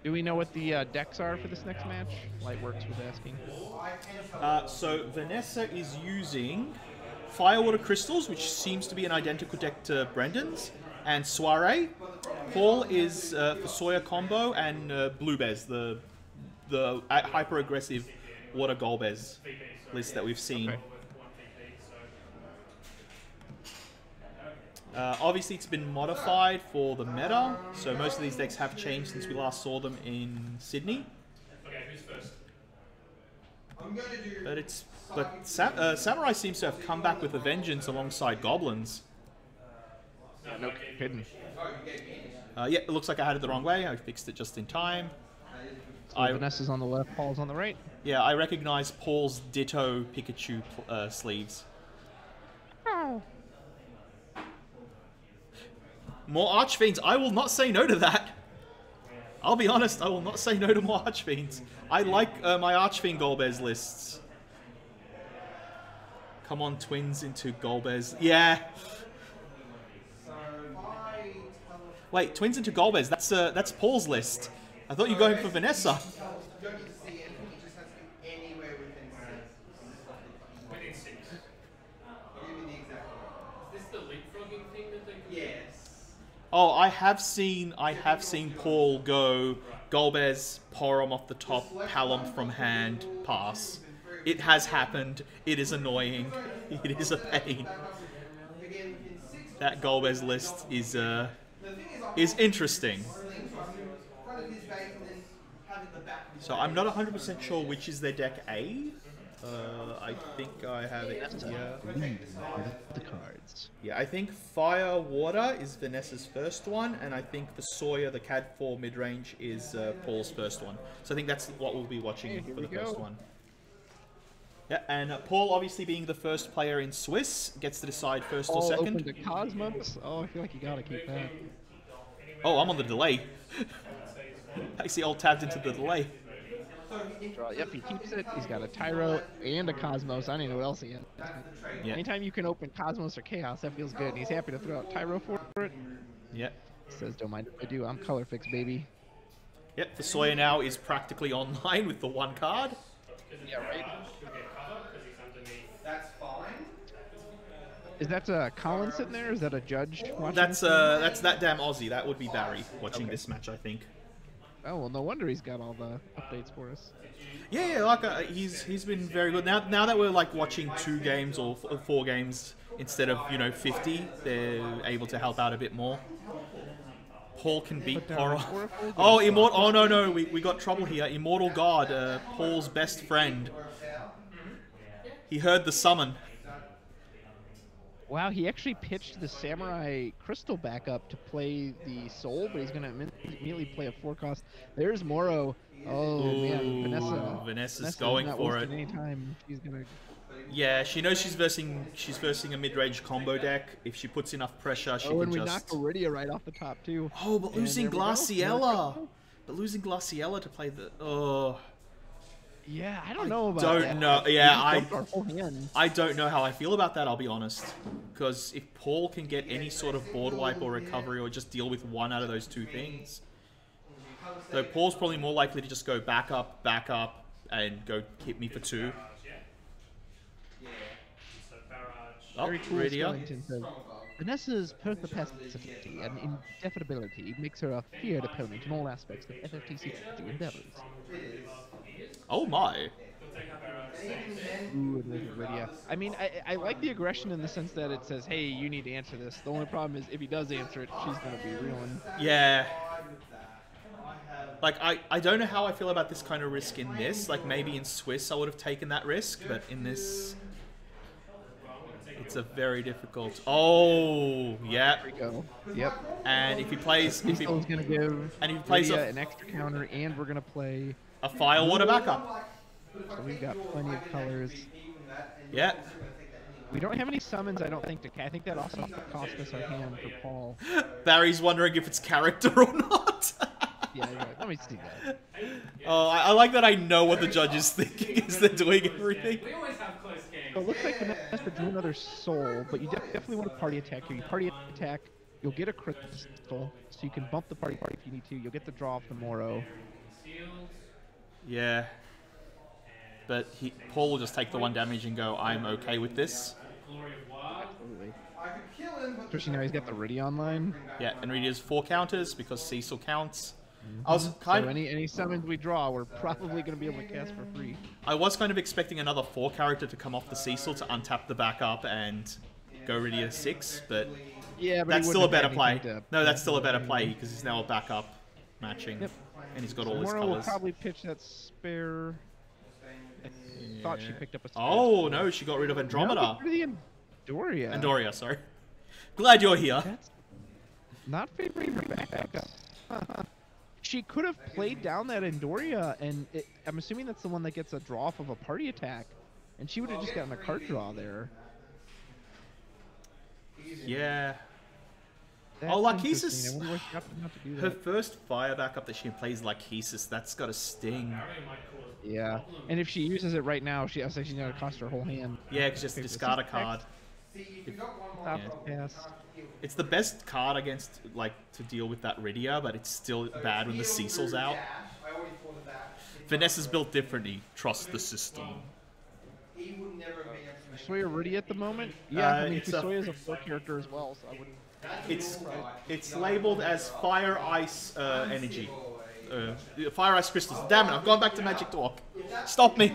Do we know what the decks are for this next match? Lightworks was asking. So Vanessa is using Firewater Crystals, which seems to be an identical deck to Brendan's, and Soiree. Paul is for Sawyer combo and Blue Bez, the hyper aggressive Water Golbez list that we've seen. Okay. Obviously, it's been modified for the meta, so most of these decks have changed since we last saw them in Sydney. Okay, who's first? But Samurai seems to have come back with a vengeance alongside Goblins. No kidding. Yeah, it looks like I had it the wrong way. I fixed it just in time. So Vanessa's on the left, Paul's on the right. Yeah, I recognize Paul's Ditto Pikachu sleeves. Oh. More Archfiends. I will not say no to that. I'll be honest, I will not say no to more Archfiends. I like my Archfiend Golbez lists. Come on, twins into Golbez. Yeah. Wait, twins into Golbez. That's Paul's list. I thought you were going for Vanessa. Within 6. Is this the leapfrogging thing that they could... Yes. Oh, I have seen Paul go Golbez, Porom off the top, Palom from hand, pass. It has happened. It is annoying. It is a pain. That Golbez list is interesting. So I'm not 100% sure which is their deck A. I think I have it here. The cards. Yeah, I think Fire Water is Vanessa's first one, and I think the Sawyer, the CAD 4 mid-range, is Paul's first one. So I think that's what we'll be watching for the first one. Yeah, and Paul, obviously being the first player in Swiss, gets to decide first or second. Open to Cosmos. Oh, I feel like you gotta keep that. Oh, I'm on the delay. I see all tabbed into the delay. Yep, he keeps it. He's got a Tyro and a Cosmos. I don't even know what else he has. Yeah. Anytime you can open Cosmos or Chaos, that feels good. And he's happy to throw out Tyro for it. Yep. Says, don't mind if I do. I'm color fixed, baby. Yep, the Sawyer now is practically online with the one card. Yeah, right. That's fine. Is that Colin sitting there? Is that a judge watching? That's that damn Aussie. That would be Barry watching this match, I think. Oh well, no wonder he's got all the updates for us. Yeah, like he's been very good. Now that we're like watching 2 games or 4 games instead of 50, they're able to help out a bit more. Paul can beat Poro. Oh, Immortal! Oh no, we got trouble here. Immortal God, Paul's best friend. He heard the summon. Wow, he actually pitched the Samurai Crystal back up to play the Soul, but he's going to immediately play a 4-cost. There's Moro. Oh, ooh, man, Vanessa's going for it. Anytime she's gonna... Yeah, she knows she's versing a mid-range combo deck. If she puts enough pressure, she can and we just... knocked Iridia right off the top, too. Oh, but losing Glaciella! But losing Glaciella to play the... Oh... Yeah, I don't know about that. Don't know. Yeah, I don't know how I feel about that, I'll be honest. Because if Paul can get any sort of board wipe or recovery or just deal with one out of those 2 things... So Paul's probably more likely to just go back up, and go hit me for 2. Oh, Very cool. Radio. Vanessa's perspicacity and indefatigability makes her a feared opponent in all aspects of FFTCG endeavors. Oh my. Ooh, yeah. I mean, I like the aggression in the sense that it says, hey, you need to answer this. The only problem is if he does answer it, she's going to be reeling. Yeah. Like, I don't know how I feel about this kind of risk in this. Like, maybe in Swiss I would have taken that risk, but in this... It's a very difficult... Oh, yeah. There we go. Yep. And if he plays... He's going to give an extra counter, and we're going to play... A Firewater backup. So we've got plenty of colors. Yeah. We don't have any summons, I don't think, to... I think that also cost us our hand for Paul. Barry's wondering if it's character or not. Yeah, you're right. Let me see that. Oh, I like that I know what the judge is thinking as they're doing everything. We always have close games. So it looks like Vanessa drew another soul, but you definitely want to party attack here. You party attack You'll get a crystal, so you can bump the party if you need to. You'll get the draw off the Moro. Yeah. But Paul will just take the 1 damage and go, I'm okay with this. Absolutely. Especially now he's got the Riddy online. Yeah, and Riddy has 4 counters because Cecil counts. I was kind so of any summons we draw, we're probably going to be able to cast for free. I was kind of expecting another 4 character to come off the Cecil to untap the backup and go Riddy at 6, but yeah, but that's still a better play. No, that's still a better play because he's now a backup matching, and he's got all his Moro will colors. probably pitch that spare. I thought she picked up a spare. Oh no, she got rid of Andromeda. No, get rid of the Andoria. Andoria, sorry. Glad you're here. That's not favoring her backup. She could have played down that Andoria, and I'm assuming that's the one that gets a draw off of a party attack, and she would have just gotten a card draw there. Yeah. That's oh, Lachesis. I wonder why she opted not to do that. Her first fire backup that she plays Lachesis, that's got a sting. Yeah, and if she uses it right now, she's going to cost her whole hand. Yeah, because just discard a card. It's the best card against, like, to deal with that Rydia, but it's still bad when the Cecil's out. Vanessa's built differently. Trust the system. Fusoya Riddy at the moment? Yeah, I mean, Fusoya's a 4 character as well, so I wouldn't... It's labeled as Fire Ice Energy. Fire Ice Crystals. Damn it, I've gone back to Magic Talk. Stop me.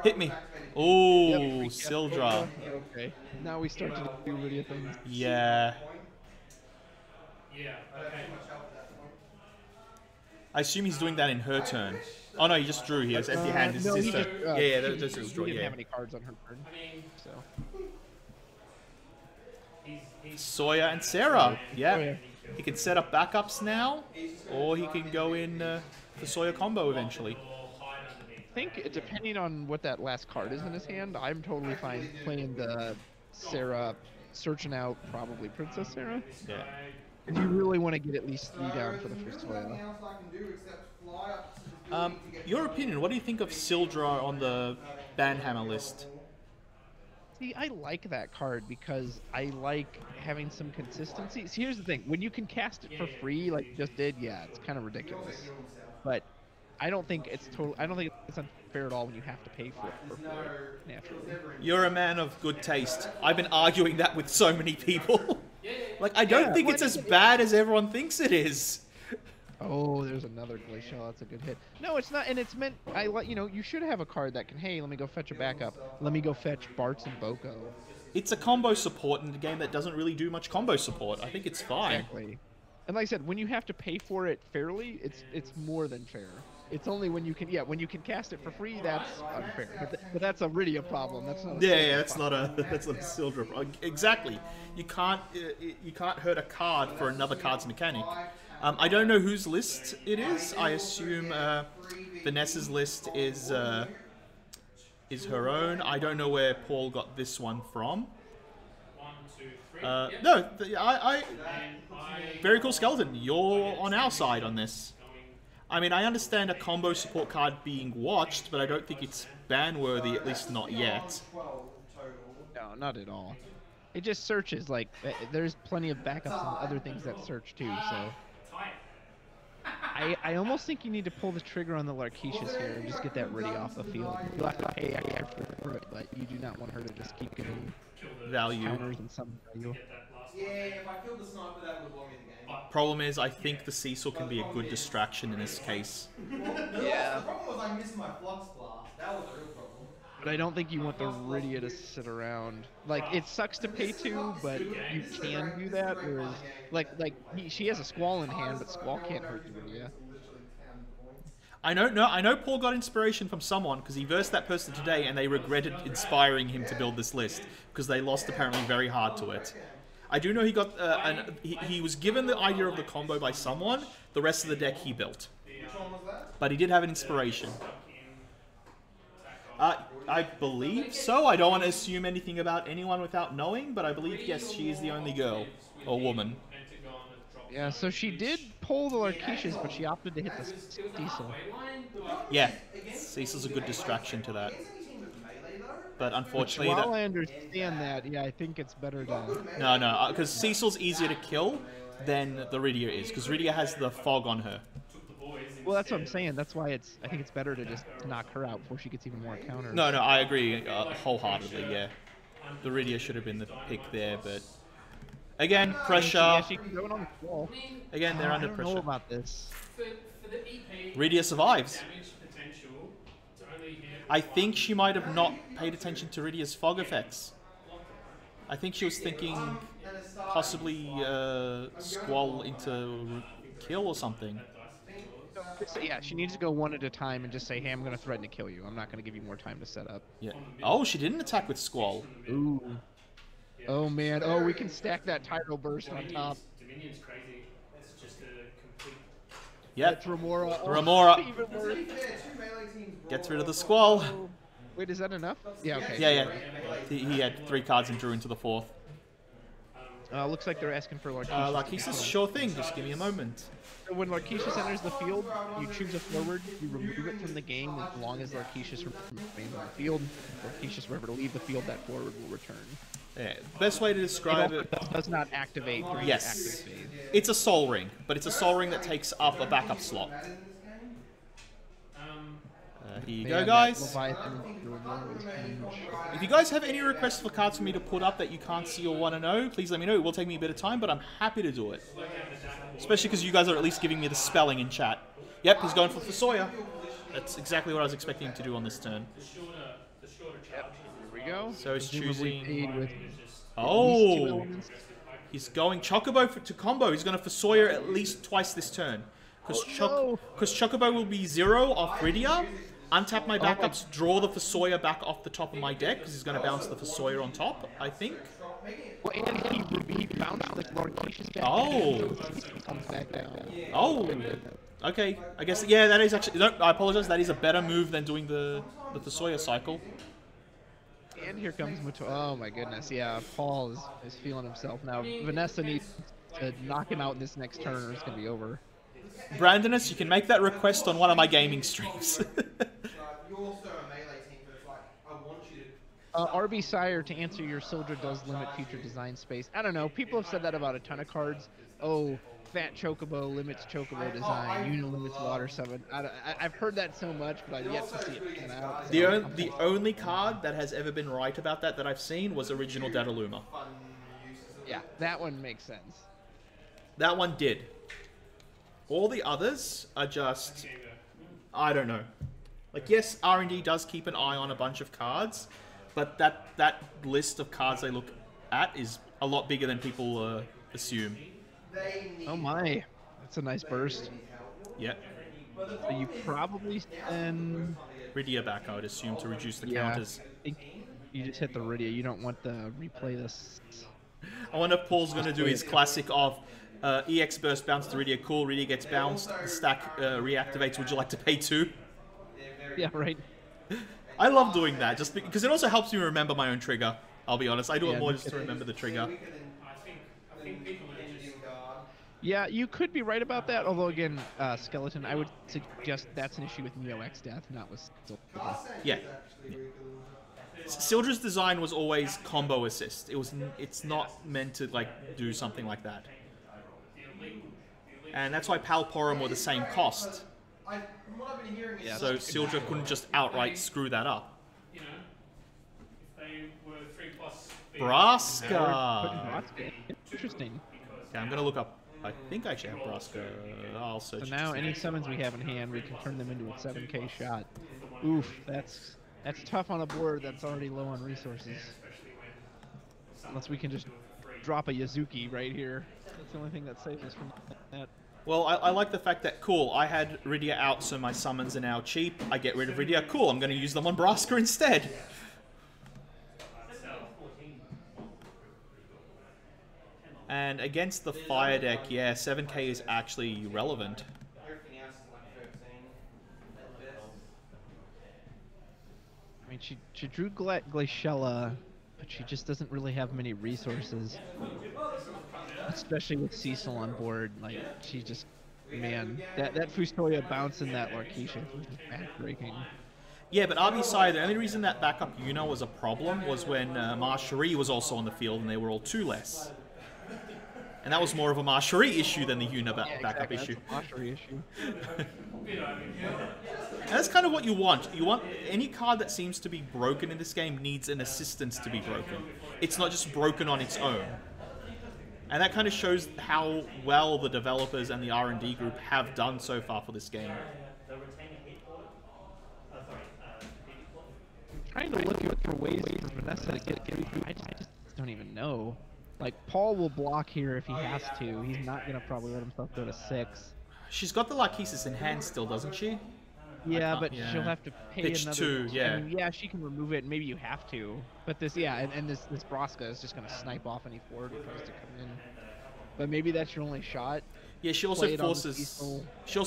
Hit me. Ooh, Sildra. Okay. Now we start to do Rydia things. Yeah. I assume he's doing that in her turn. Oh no, he just drew here. It's empty hand. This is his turn. Yeah, that's his draw. He didn't Yeah. have any cards on her turn. So. Sawyer and Sarah. Yeah. He can set up backups now, or he can go in the Sawyer combo eventually. I think, depending on what that last card is in his hand, I'm totally fine playing the Sarah, searching out probably Princess Sarah. Yeah. If you really want to get at least 3 down for the first Sawyer. Your opinion, what do you think of Sildra on the Banhammer list? See, I like that card because I like having some consistency. See, here's the thing. When you can cast it for free, like you just did, yeah, it's kind of ridiculous. But I don't think it's unfair at all when you have to pay for it naturally. You're a man of good taste. I've been arguing that with so many people. Like, I don't think it's as bad as everyone thinks it is. Oh, there's another Glacial. That's a good hit. No, it's not, and it's meant. You should have a card that can. Hey, let me go fetch a backup. Let me go fetch Bartz and Boko. It's a combo support in a game that doesn't really do much combo support. I think it's fine. Exactly. And like I said, when you have to pay for it fairly, it's more than fair. It's only when you can, when you can cast it for free, that's unfair. But that's a Rydia problem. That's not. That's not a Sildra problem. Exactly. You can't hurt a card for another card's mechanic. I don't know whose list it is. I assume Vanessa's list is her own. I don't know where Paul got this one from. No, very cool skeleton. You're on our side on this. I mean, I understand a combo support card being watched, but I don't think it's ban-worthy, at least not yet. No, not at all. It just searches, like, there's plenty of backups and other things that search too, so... I almost think you need to pull the trigger on the Larkeishas here and just get that Riddy off the field. You'll have to pay extra for it, but you do not want her to just keep getting value. Counters and some value. Yeah, if I killed the sniper, that would won me the game. Problem is, I think the Cecil can be a good distraction in this case. Yeah. The problem was I missed my Flux Blast. That was a real problem. But I don't think you want the Rydia to sit around. Like, it sucks to pay 2, but you can do that. Whereas, she has a Squall in hand, but Squall can't hurt the Rydia. I know Paul got inspiration from someone because he versed that person today and they regretted inspiring him to build this list because they lost apparently very hard to it. I do know he got he was given the idea of the combo by someone. The rest of the deck he built. But he did have an inspiration. I believe so. I don't want to assume anything about anyone without knowing, but I believe, yes, she is the only girl or woman. Yeah, so she did pull the Larkeishas, but she opted to hit the Cecil. Yeah, Cecil's a good distraction to that. but unfortunately, While I understand that, yeah, I think it's better to. no, because Cecil's easier to kill than the Rydia is, because Rydia has the fog on her. Well, that's what I'm saying. That's why I think it's better to just knock her out before she gets even more counters. No, I agree wholeheartedly. Yeah, the Rydia should have been the pick there, but again, pressure. Yeah, she can go on the wall. Again, they're under I don't pressure. know about this. For the EP, Rydia survives. damage potential to only hit I think she might have not paid attention to Rydia's fog effects. I think she was thinking possibly Squall into kill or something. So, yeah, she needs to go one at a time and just say, hey, I'm going to threaten to kill you. I'm not going to give you more time to set up. Yeah. Oh, she didn't attack with Squall. Ooh. Oh, man. Oh, we can stack that Tyro Burst on top. Dominion's crazy. It's just a complete. Yep. That's Remora. Oh, Remora even worse. gets rid of the Squall. Wait, is that enough? Yeah, okay. Yeah. He had 3 cards and drew into the 4th. Looks like they're asking for Larkeisha. Larkeisha, sure thing. Just give me a moment. So when Larkeisha enters the field, you choose a forward, you remove it from the game as long as Larkeisha's remains on the field. If Larkeisha's were ever to leave the field, that forward will return. Yeah, best way to describe it. Does not activate during Yes. the active phase. It's a Soul Ring, but it's a Soul Ring that takes up a backup slot. Here you go, Man, guys. Leviathan Remora was huge. If you guys have any requests for cards for me to put up that you can't see or want to know, please let me know. It will take me a bit of time, but I'm happy to do it. Especially because you guys are at least giving me the spelling in chat. Yep, he's going for Sawyer. That's exactly what I was expecting him to do on this turn. Here we go. So he's Presumably choosing... paid with Oh! these 2 elements. He's going Chocobo to combo. He's going for Sawyer at least twice this turn. Because Chocobo will be 0 off Rydia. Untap my backups, draw the Sawyer back off the top of my deck, because he's going to bounce the Sawyer on top, I think. Well, and he bounced the Larkeisha's back. Oh! Comes back down. Oh! Okay, I guess, yeah, that is actually... No, I apologize, that is a better move than doing the Sawyer cycle. And here comes Mato. Oh my goodness, yeah, Paul is feeling himself now. Vanessa needs to knock him out in this next turn or it's going to be over. Brandonus, you can make that request on one of my gaming streams. RB Sire, to answer your Sildra does limit future design space. I don't know, people have said that about a ton of cards. Oh, Fat Chocobo limits Chocobo design, Uno limits Water 7. I've heard that so much, but I've yet to see it pan out. So The only card that has ever been right about that I've seen was original Dataluma. Yeah, that one makes sense. That one did. All the others are just... I don't know. Like, yes, R&D does keep an eye on a bunch of cards, but that list of cards they look at is a lot bigger than people assume. Oh my, that's a nice burst. Yep. So you probably send... Rydia back, I would assume, to reduce the Yeah, counters. I think you just hit the Rydia. You don't want to replay this. I wonder if Paul's going to do his classic of EX burst bounce to Rydia. Cool, Rydia gets bounced, the stack reactivates. Would you like to pay 2? Yeah, right. I love doing that, just because it also helps me remember my own trigger. I'll be honest, I do it Yeah, more just to remember the trigger. I think people are just. Yeah, you could be right about that, although again, Skeleton, I would suggest that's an issue with Neo X Death, not with Sildra. Yeah. Sildra's design was always combo assist. It's not meant to like do something like that. And that's why Palporum were the same cost. Yeah, So Sildra couldn't just outright screw that up. You know, if they were 3+. Braska! Interesting. Okay, I'm gonna look up. I think I actually have Braska. I'll search. So now any summons we have in hand, we can turn them into a 7k shot. Oof, that's tough on a board that's already low on resources. Unless we can just drop a Yazuki right here. That's the only thing that saves us from that. Well, I like the fact that, cool, I had Rydia out, so my summons are now cheap. I get rid of Rydia. Cool, I'm going to use them on Braska instead. And against the fire deck, yeah, 7k is actually relevant. I mean, she drew Glaciella, but she just doesn't really have many resources. Especially with Cecil on board, like, she just... Man, that Fustoya bouncing that Larkeisha was just backbreaking. Yeah, but RBSI, the only reason that backup Yuna was a problem was when Marcherie was also on the field and they were all 2 less. And that was more of a Marcherie issue than the Yuna Yeah, backup exactly. issue. That's a Marcherie issue. And that's kind of what you want. You want any card that seems to be broken in this game needs an assistance to be broken. It's not just broken on its own. And that kind of shows how well the developers and the R&D group have done so far for this game. Trying to look for ways for Vanessa to get through. I just don't even know. Like, Paul will block here if he has to. He's not going to probably let himself go to 6. She's got the Lachesis in hand still, doesn't she? Yeah, but she'll have to pay Pitch another 2, yeah. I mean, yeah, she can remove it, and maybe you have to. But this, yeah, and this Braska is just going to snipe off any forward who tries to come in. But maybe that's your only shot. Yeah, she also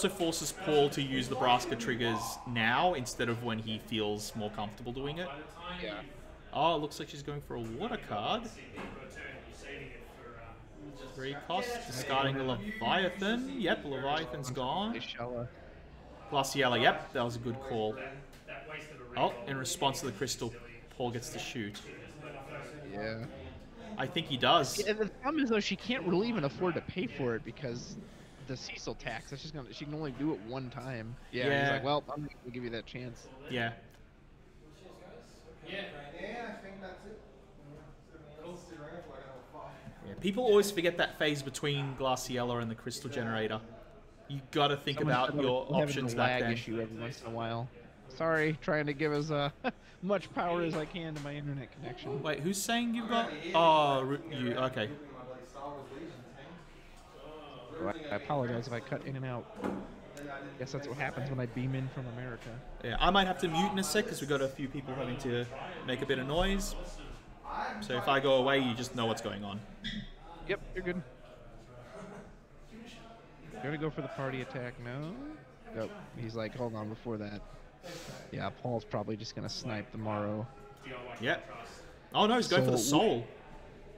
forces Paul to use the Braska triggers now instead of when he feels more comfortable doing it. Yeah. Oh, it looks like she's going for a water card. 3 cost, discarding the Leviathan. Yep, Leviathan's gone. Glaciella, yep, that was a good call. Oh, in response to the crystal, Paul gets to shoot. Yeah. I think he does. Yeah, the problem is, though, she can't really even afford to pay for it because the Cecil tax. That's just gonna. She can only do it one time. Yeah. He's like, well, I'm gonna give you that chance. Yeah. Yeah, I think that's it. Yeah. People always forget that phase between Glaciella and the Crystal Generator. You gotta think about your options back then. Issue every once in a while. Sorry, trying to give as much power as I can to my internet connection. Wait, who's saying you've got? Oh, you. Okay. I apologize if I cut in and out. Guess that's what happens when I beam in from America. Yeah, I might have to mute in a sec because we've got a few people having to make a bit of noise. So if I go away, you just know what's going on. Yep, you're good. You're gonna go for the party attack? No? Nope. He's like, hold on, before that. Yeah, Paul's probably just gonna snipe the Morrow. Yep. Oh no, he's going for the soul.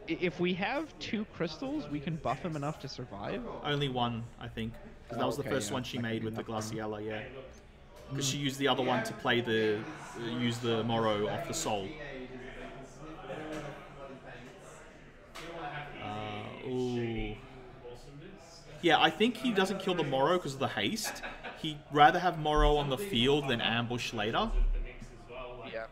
If we have 2 crystals, we can buff him enough to survive? Only 1, I think. Because that was the first one she made with the Glaciella, yeah. Because she used the other one to play use the Morrow off the soul. Ooh. Yeah, I think he doesn't kill the Morrow because of the haste. He'd rather have Morrow on the field than ambush later. Yeah.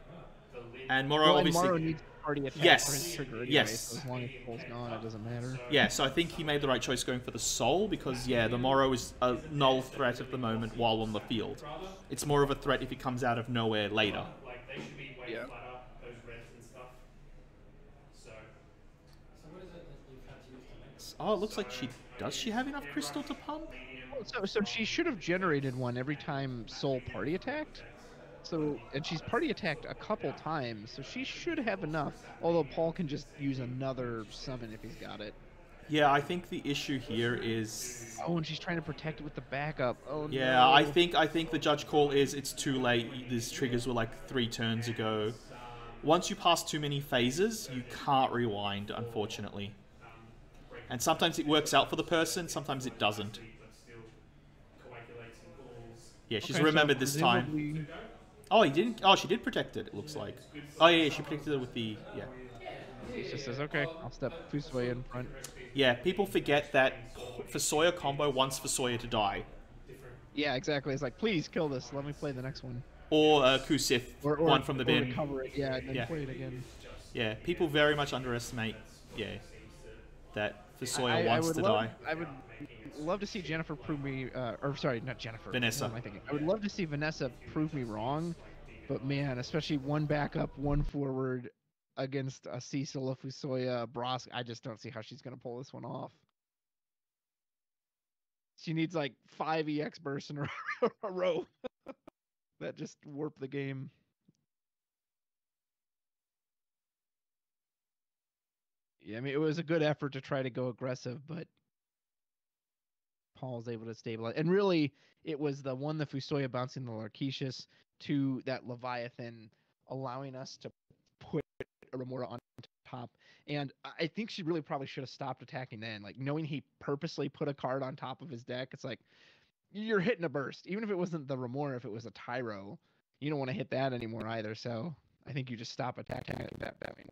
And Morrow obviously... Morrow needs party attack for his trigger anyway, so as long as Paul's gone, it doesn't matter. Yeah, so I think he made the right choice going for the soul because, yeah, the Morrow is a null threat at the moment while on the field. It's more of a threat if he comes out of nowhere later. Yeah. Oh, it looks like she... Does she have enough crystal to pump? So she should have generated one every time Soul party attacked. So, and she's party attacked a couple times, so she should have enough. Although Paul can just use another summon if he's got it. Yeah, I think the issue here is... Oh, and she's trying to protect it with the backup. Oh, yeah, no. I think the judge call is it's too late. These triggers were like 3 turns ago. Once you pass too many phases, you can't rewind, unfortunately. And sometimes it works out for the person, sometimes it doesn't. Yeah, she's remembered this time. Oh, he didn't. Oh, she did protect it. It looks like. Oh yeah, she protected it with the He just says, "Okay, I'll step Fusoya in front." Yeah, people forget that Fusoya combo wants Fusoya to die. Yeah, exactly. It's like, please kill this. Let me play the next one. Or Kusif, one from the bin. Recover it. Yeah, and then play it again. Yeah, people very much underestimate. Yeah, that Fusoya wants to die. I would love to see Jennifer prove me, or sorry, not Jennifer. Vanessa. What am I thinking? I would love to see Vanessa prove me wrong, but man, especially one backup, one forward against a Cecil, a Fusoya, a Brosk, I just don't see how she's gonna pull this one off. She needs like 5 EX bursts in a row that just warp the game. Yeah, I mean, it was a good effort to try to go aggressive, but Paul was able to stabilize. And really, it was the Fusoya bouncing the Larketius to that Leviathan, allowing us to put Remora on top. And I think she really probably should have stopped attacking then. Like, knowing he purposely put a card on top of his deck, it's like, you're hitting a burst. Even if it wasn't the Remora, if it was a Tyro, You don't want to hit that anymore either, so I think you just stop attacking at that point.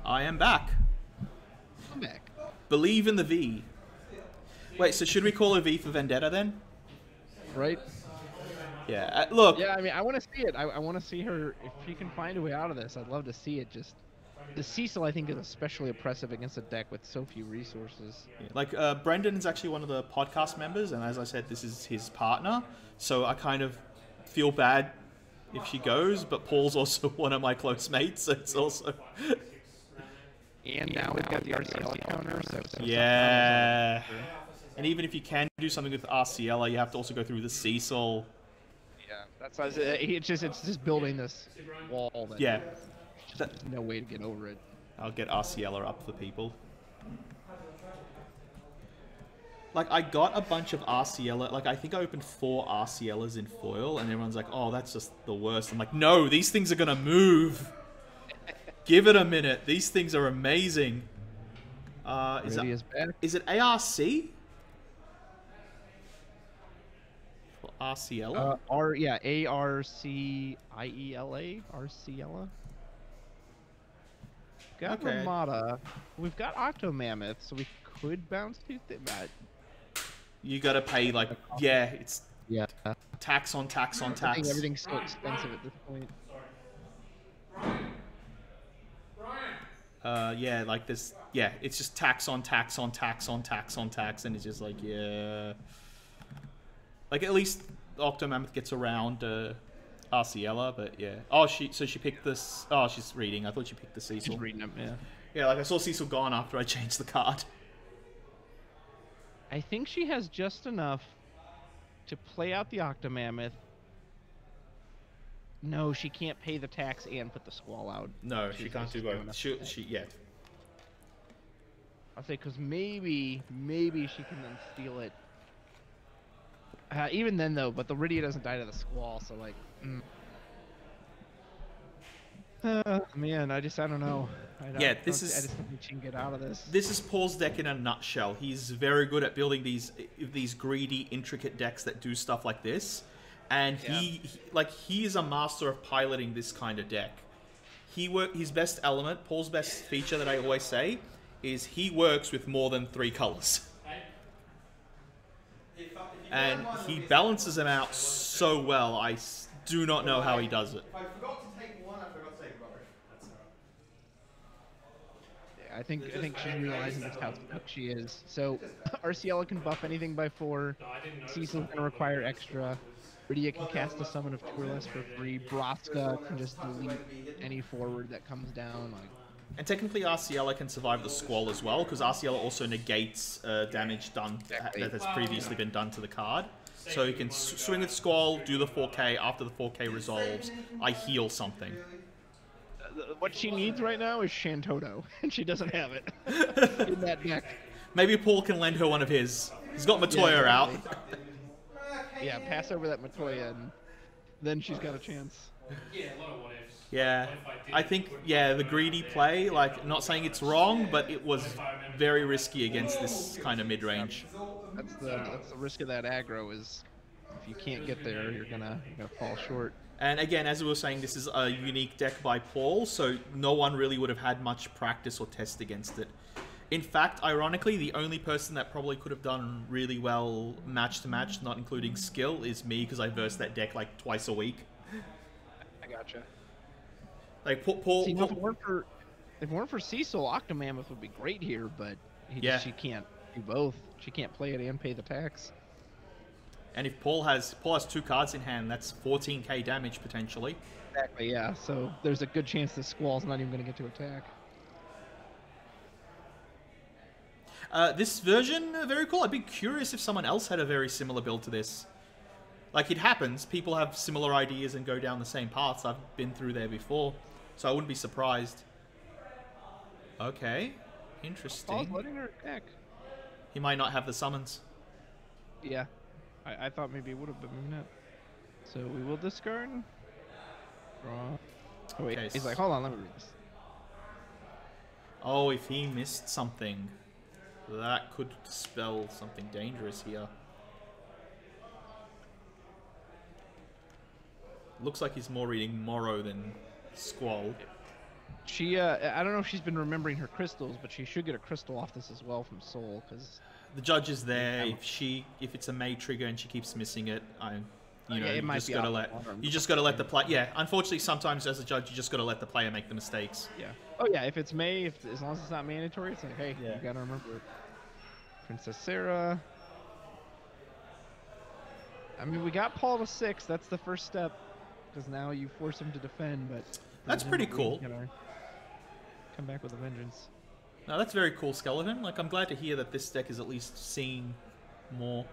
I am back. Come back. Believe in the V. Wait, so should we call her V for Vendetta then? Right? Yeah, look. Yeah, I mean, I want to see it. I want to see her, if she can find a way out of this. I'd love to see it. Just the Cecil, I think, is especially oppressive against a deck with so few resources. Like, Brendan is actually one of the podcast members, and as I said, this is his partner, so I kind of feel bad if she goes, but Paul's also one of my close mates, so it's also... And now we've got the RCL counter, so yeah. And even if you can do something with RCL, you have to also go through the Cecil. Yeah, that's why it's just building this wall. That Yeah. there's no way to get over it. I'll get RCLer up for people. Like, I got a bunch of RCLer. Like, I think I opened 4 RCLers in foil, and everyone's like, oh, that's just the worst. I'm like, no, these things are going to move. Give it a minute. These things are amazing. Is it ARC? Or RCL? ARCIELA? RCLA? Got Okay. Ramada. We've got Octomammoth, so we could bounce to that. You gotta pay, like, yeah, it's Yeah. tax on tax on I tax. think everything's so expensive at this point. Yeah, like this, yeah, it's just tax on tax on tax on tax on tax, and it's just like, yeah. Like, at least Octomammoth gets around RCLa, but yeah. Oh, so she picked this. Oh, she's reading. I thought she picked the Cecil. She's reading them, yeah. Yeah, like I saw Cecil gone after I changed the card. I think she has just enough to play out the Octomammoth. No, she can't pay the tax and put the Squall out. No, she can't do both. Yeah. I'll say, because maybe she can then steal it. Even then, though, but the Rydia doesn't die to the Squall, so, like... man, I don't know. I just think she can get out of this. This is Paul's deck in a nutshell. He's very good at building these greedy, intricate decks that do stuff like this. And he is a master of piloting this kind of deck. His best element, Paul's best feature that I always say, is he works with more than 3 colors. And he balances them out so well. I do not know how he does it. If I forgot to take one, I forgot to take rubbish. Yeah, I think she's realizing just how stuck she is. So RCL can buff anything by 4. Cecil's gonna require extra. Rydia can cast a summon of 2 or less for free. Braska can just delete any forward that comes down. And technically RCL can survive the Squall as well, because RCL also negates damage done that has previously been done to the card. So you can swing with Squall, do the 4K, after the 4K resolves, I heal something. What she needs right now is Shantoto, and she doesn't have it in that deck. Maybe Paul can lend her one of his. He's got Matoya out. Yeah, pass over that Matoya, and then she's got a chance. Yeah, a lot of what ifs. Yeah, I think, yeah, the greedy play, like, not saying it's wrong, but it was very risky against this kind of mid-range. That's the risk of that aggro, is if you can't get there, you're gonna fall short. And again, as we were saying, this is a unique deck by Paul, so no one really would have had much practice or test against it. In fact, ironically, the only person that probably could have done really well match to match, not including skill, is me, because I verse that deck like twice a week. I gotcha. Like, Paul... See, if it weren't for Cecil, Octomammoth would be great here, but she can't do both. She can't play it and pay the tax. And if Paul has 2 cards in hand, that's 14k damage potentially. Exactly, yeah. So there's a good chance the Squall's not even going to get to attack. This version, very cool. I'd be curious if someone else had a very similar build to this. Like, it happens. People have similar ideas and go down the same paths. I've been through there before, so I wouldn't be surprised. Okay, interesting. Paul's letting her attack. He might not have the summons. Yeah, I thought maybe it would have, but maybe not. So we will discard. Draw. Oh wait, Okay, he's like, hold on, let me read this. Oh, if he missed something. That could spell something dangerous here. Looks like he's more reading Morrow than Squall. She, I don't know if she's been remembering her crystals, but she should get a crystal off this as well from Soul, because the judge is there. If it's a May trigger and she keeps missing it, you just gotta let the play. Yeah, unfortunately, sometimes as a judge, you just gotta let the player make the mistakes. Yeah. Oh yeah, if it's May, as long as it's not mandatory, it's like, hey, you gotta remember it. Princess Sarah. I mean, we got Paul to 6. That's the first step, because now you force him to defend. But that's pretty cool. Come back with a vengeance. No, that's very cool, Skeleton. Like, I'm glad to hear that this deck is at least seeing more.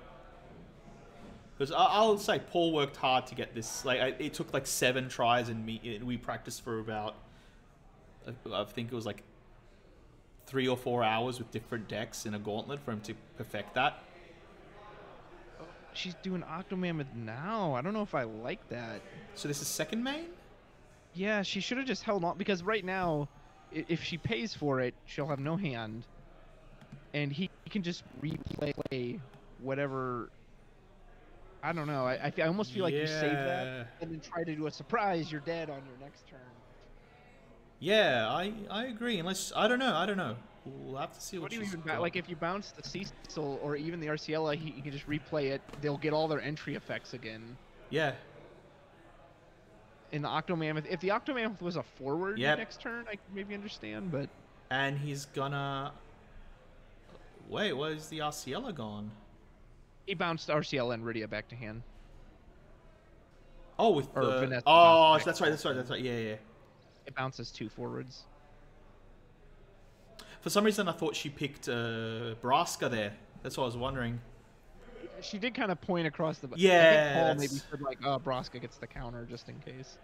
Because I'll say Paul worked hard to get this. Like, it took like 7 tries, and we practiced for about, I think it was like 3 or 4 hours with different decks in a gauntlet for him to perfect that. She's doing Octomammoth now. I don't know if I like that. So this is second main? Yeah, she should have just held on, because right now, if she pays for it, she'll have no hand, and he can just replay whatever. I don't know. I almost feel like you save that and then try to do a surprise. You're dead on your next turn. Yeah, I agree. Unless I don't know. We'll have to see what she's got. Like if you bounce the Cecil or even the Arciella, he can just replay it. They'll get all their entry effects again. Yeah. In the Octomammoth, if the Octomammoth was a forward next turn, I could maybe understand, but... And he's gonna... Wait, where's the Arciella gone? He bounced Arciella and Rydia back to hand. Oh, with or the... Vanessa oh, that's right. Yeah. It bounces 2 forwards. For some reason, I thought she picked Braska there. That's what I was wondering. She did kind of point across the... Yeah. I think Paul maybe said, like, oh, Braska gets the counter just in case.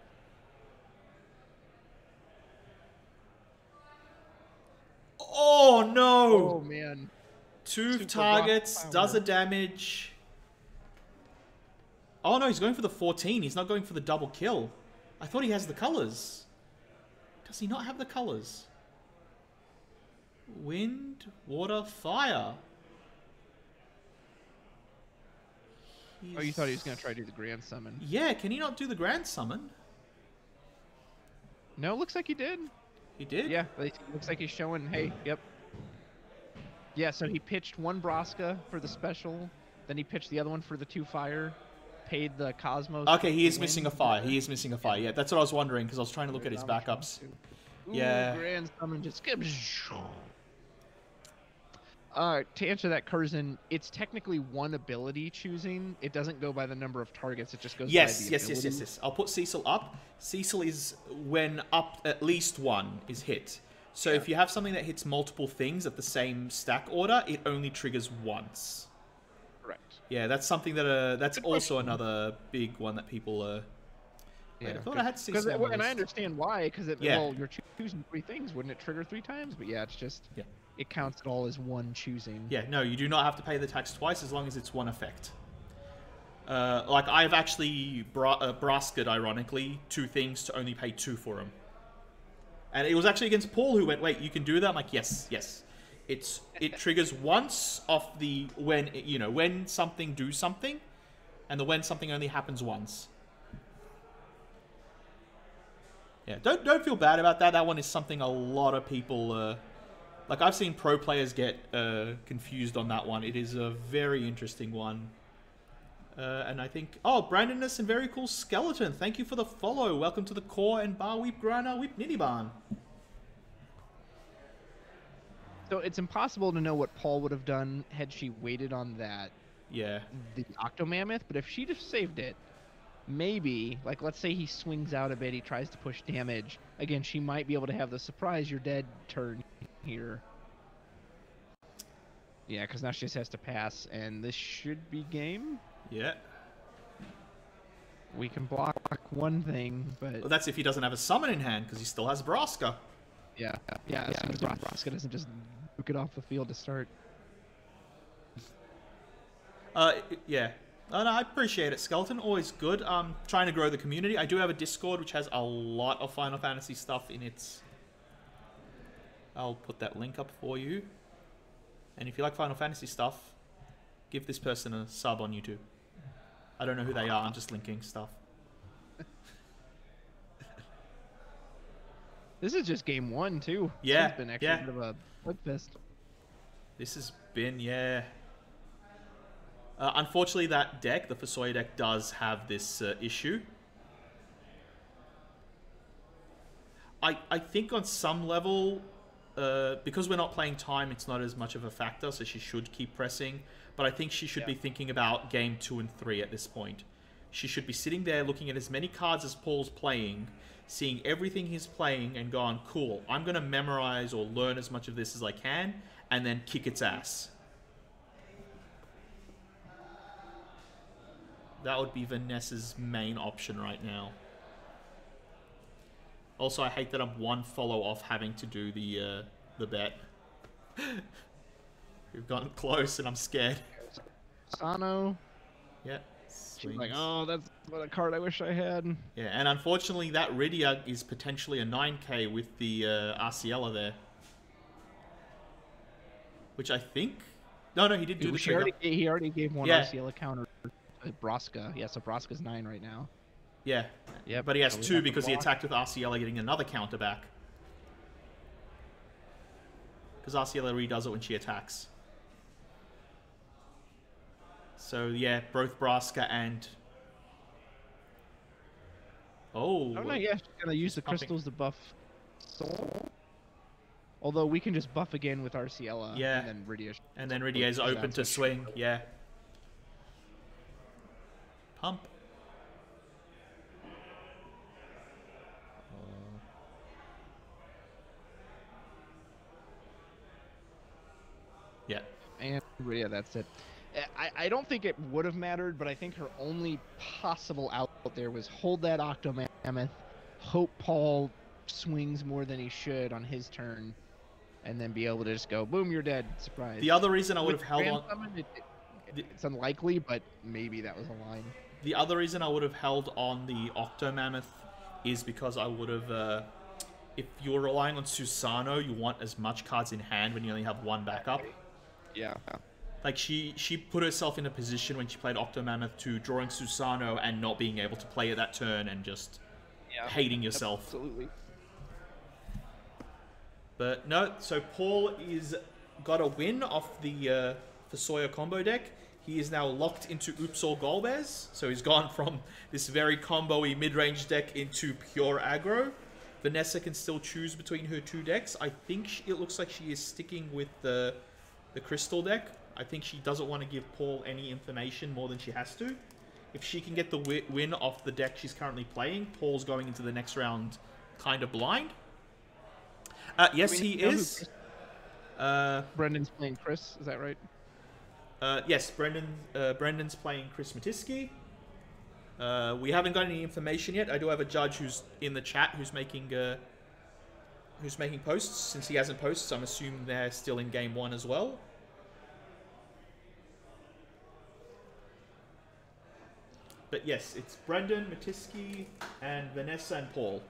Oh, no! Oh, man. 2 targets, does a damage. Oh, no, he's going for the 14. He's not going for the double kill. I thought he has the colors. Does he not have the colors? Wind, water, fire. Oh, you thought he was going to try to do the Grand Summon. Yeah, can he not do the Grand Summon? No, looks like he did. He did? Yeah, looks like he's showing, hey, yep. Yeah, so he pitched 1 Braska for the special, then he pitched the other one for the 2 fire, paid the Cosmos. Okay, he is missing a fire. He is missing a fire. Yeah, that's what I was wondering, because I was trying to look at his backups. Ooh, yeah. Grand Summon just... to answer that, Curzon, it's technically 1 ability choosing. It doesn't go by the number of targets. It just goes by the ability. Yes. I'll put Cecil up. Cecil is when up at least 1 is hit. So if you have something that hits multiple things at the same stack order, it only triggers once. Correct. Yeah, that's something that that's also another big one that people. Yeah, I thought I had Cecil. And I understand why, because well, you're choosing 3 things. Wouldn't it trigger 3 times? But yeah, it's just it counts it all as 1 choosing. Yeah, no, you do not have to pay the tax twice as long as it's 1 effect. Like I've actually brasked, ironically, 2 things to only pay 2 for them. And it was actually against Paul who went, wait, you can do that? I'm like, yes. It triggers once off the when something do something, and the when something only happens once. Yeah, don't feel bad about that. That one is something a lot of people like I've seen pro players get confused on that one. It is a very interesting one. And I think... Oh, Brandonness and very cool Skeleton. Thank you for the follow. Welcome to the Core and Bar Weep Grana Weep Nitty Barn. So it's impossible to know what Paul would have done had she waited on that. Yeah. The Octomammoth. But if she just saved it, maybe, like let's say he swings out a bit, he tries to push damage. Again, she might be able to have the surprise you're dead turn here. Yeah, because now she just has to pass, and this should be game. Yeah. We can block 1 thing, but... Well, that's if he doesn't have a summon in hand, because he still has Braska. Yeah. As soon as Braska doesn't just nuke it off the field to start. Yeah. No, I appreciate it, Skeleton. Always good. Trying to grow the community. I do have a Discord, which has a lot of Final Fantasy stuff in its... I'll put that link up for you. And if you like Final Fantasy stuff, give this person a sub on YouTube. I don't know who they are. I'm just linking stuff. This is just game 1 too. Yeah, It's been actually yeah. a bit of a slugfest. This has been, yeah. Unfortunately, that deck, the Fusoya deck, does have this issue. I think on some level, because we're not playing time, it's not as much of a factor, so she should keep pressing. But I think she should be thinking about game 2 and 3 at this point. She should be sitting there looking at as many cards as Paul's playing, seeing everything he's playing, and going, cool, I'm going to memorize or learn as much of this as I can, and then kick its ass. That would be Vanessa's main option right now. Also, I hate that I'm one follow off having to do the bet. We've gotten close and I'm scared. Sano. Yeah. She's like, oh, that's what a card I wish I had. Yeah, and unfortunately that Rydia is potentially a 9k with the Arciela there. Which I think... No, he did do the trigger. He already gave one Yeah. Arciela counter. Braska. Yeah, so Braska's 9 right now. Yeah. Yep. But he has So we 2 have to because he block. attacked with Arciela getting another counter back. Because Arciela redoes it when she attacks. So yeah, both Braska and... Oh. Oh no, yeah, she's gonna use the pumping. crystals to buff Soul. Although we can just buff again with Arciela. Yeah. And then Rydia. And then Rydia is open to swing. Yeah. Pump. Yeah. And Rydia, that's it. I don't think it would have mattered, but I think her only possible out there was hold that Octomammoth, hope Paul swings more than he should on his turn, and then be able to just go, boom, you're dead. Surprise. The other reason I would have With held Grand on... Summon, it's unlikely, but maybe that was a line. The other reason I would have held on the Octomammoth is because I would have... if you're relying on Susano, you want as much cards in hand when you only have one backup. Yeah. Like, she put herself in a position when she played Octomammoth to drawing Susano and not being able to play it that turn and just hating yourself. Absolutely. But no, so Paul is got a win off the Fusoya combo deck. He is now locked into Upsal Golbez. So he's gone from this very combo-y mid-range deck into pure aggro. Vanessa can still choose between her 2 decks. I think it looks like she is sticking with the Crystal deck. I think she doesn't want to give Paul any information more than she has to. If she can get the win off the deck she's currently playing, Paul's going into the next round kind of blind. Yes, he is. Brendan's playing Chris, is that right? Yes, Brendan's playing Chris Matiski. We haven't got any information yet. I do have a judge who's in the chat who's making posts. Since he hasn't posted, I'm assuming they're still in game 1 as well. But yes, it's Brendan, Matiski, and Vanessa and Paul.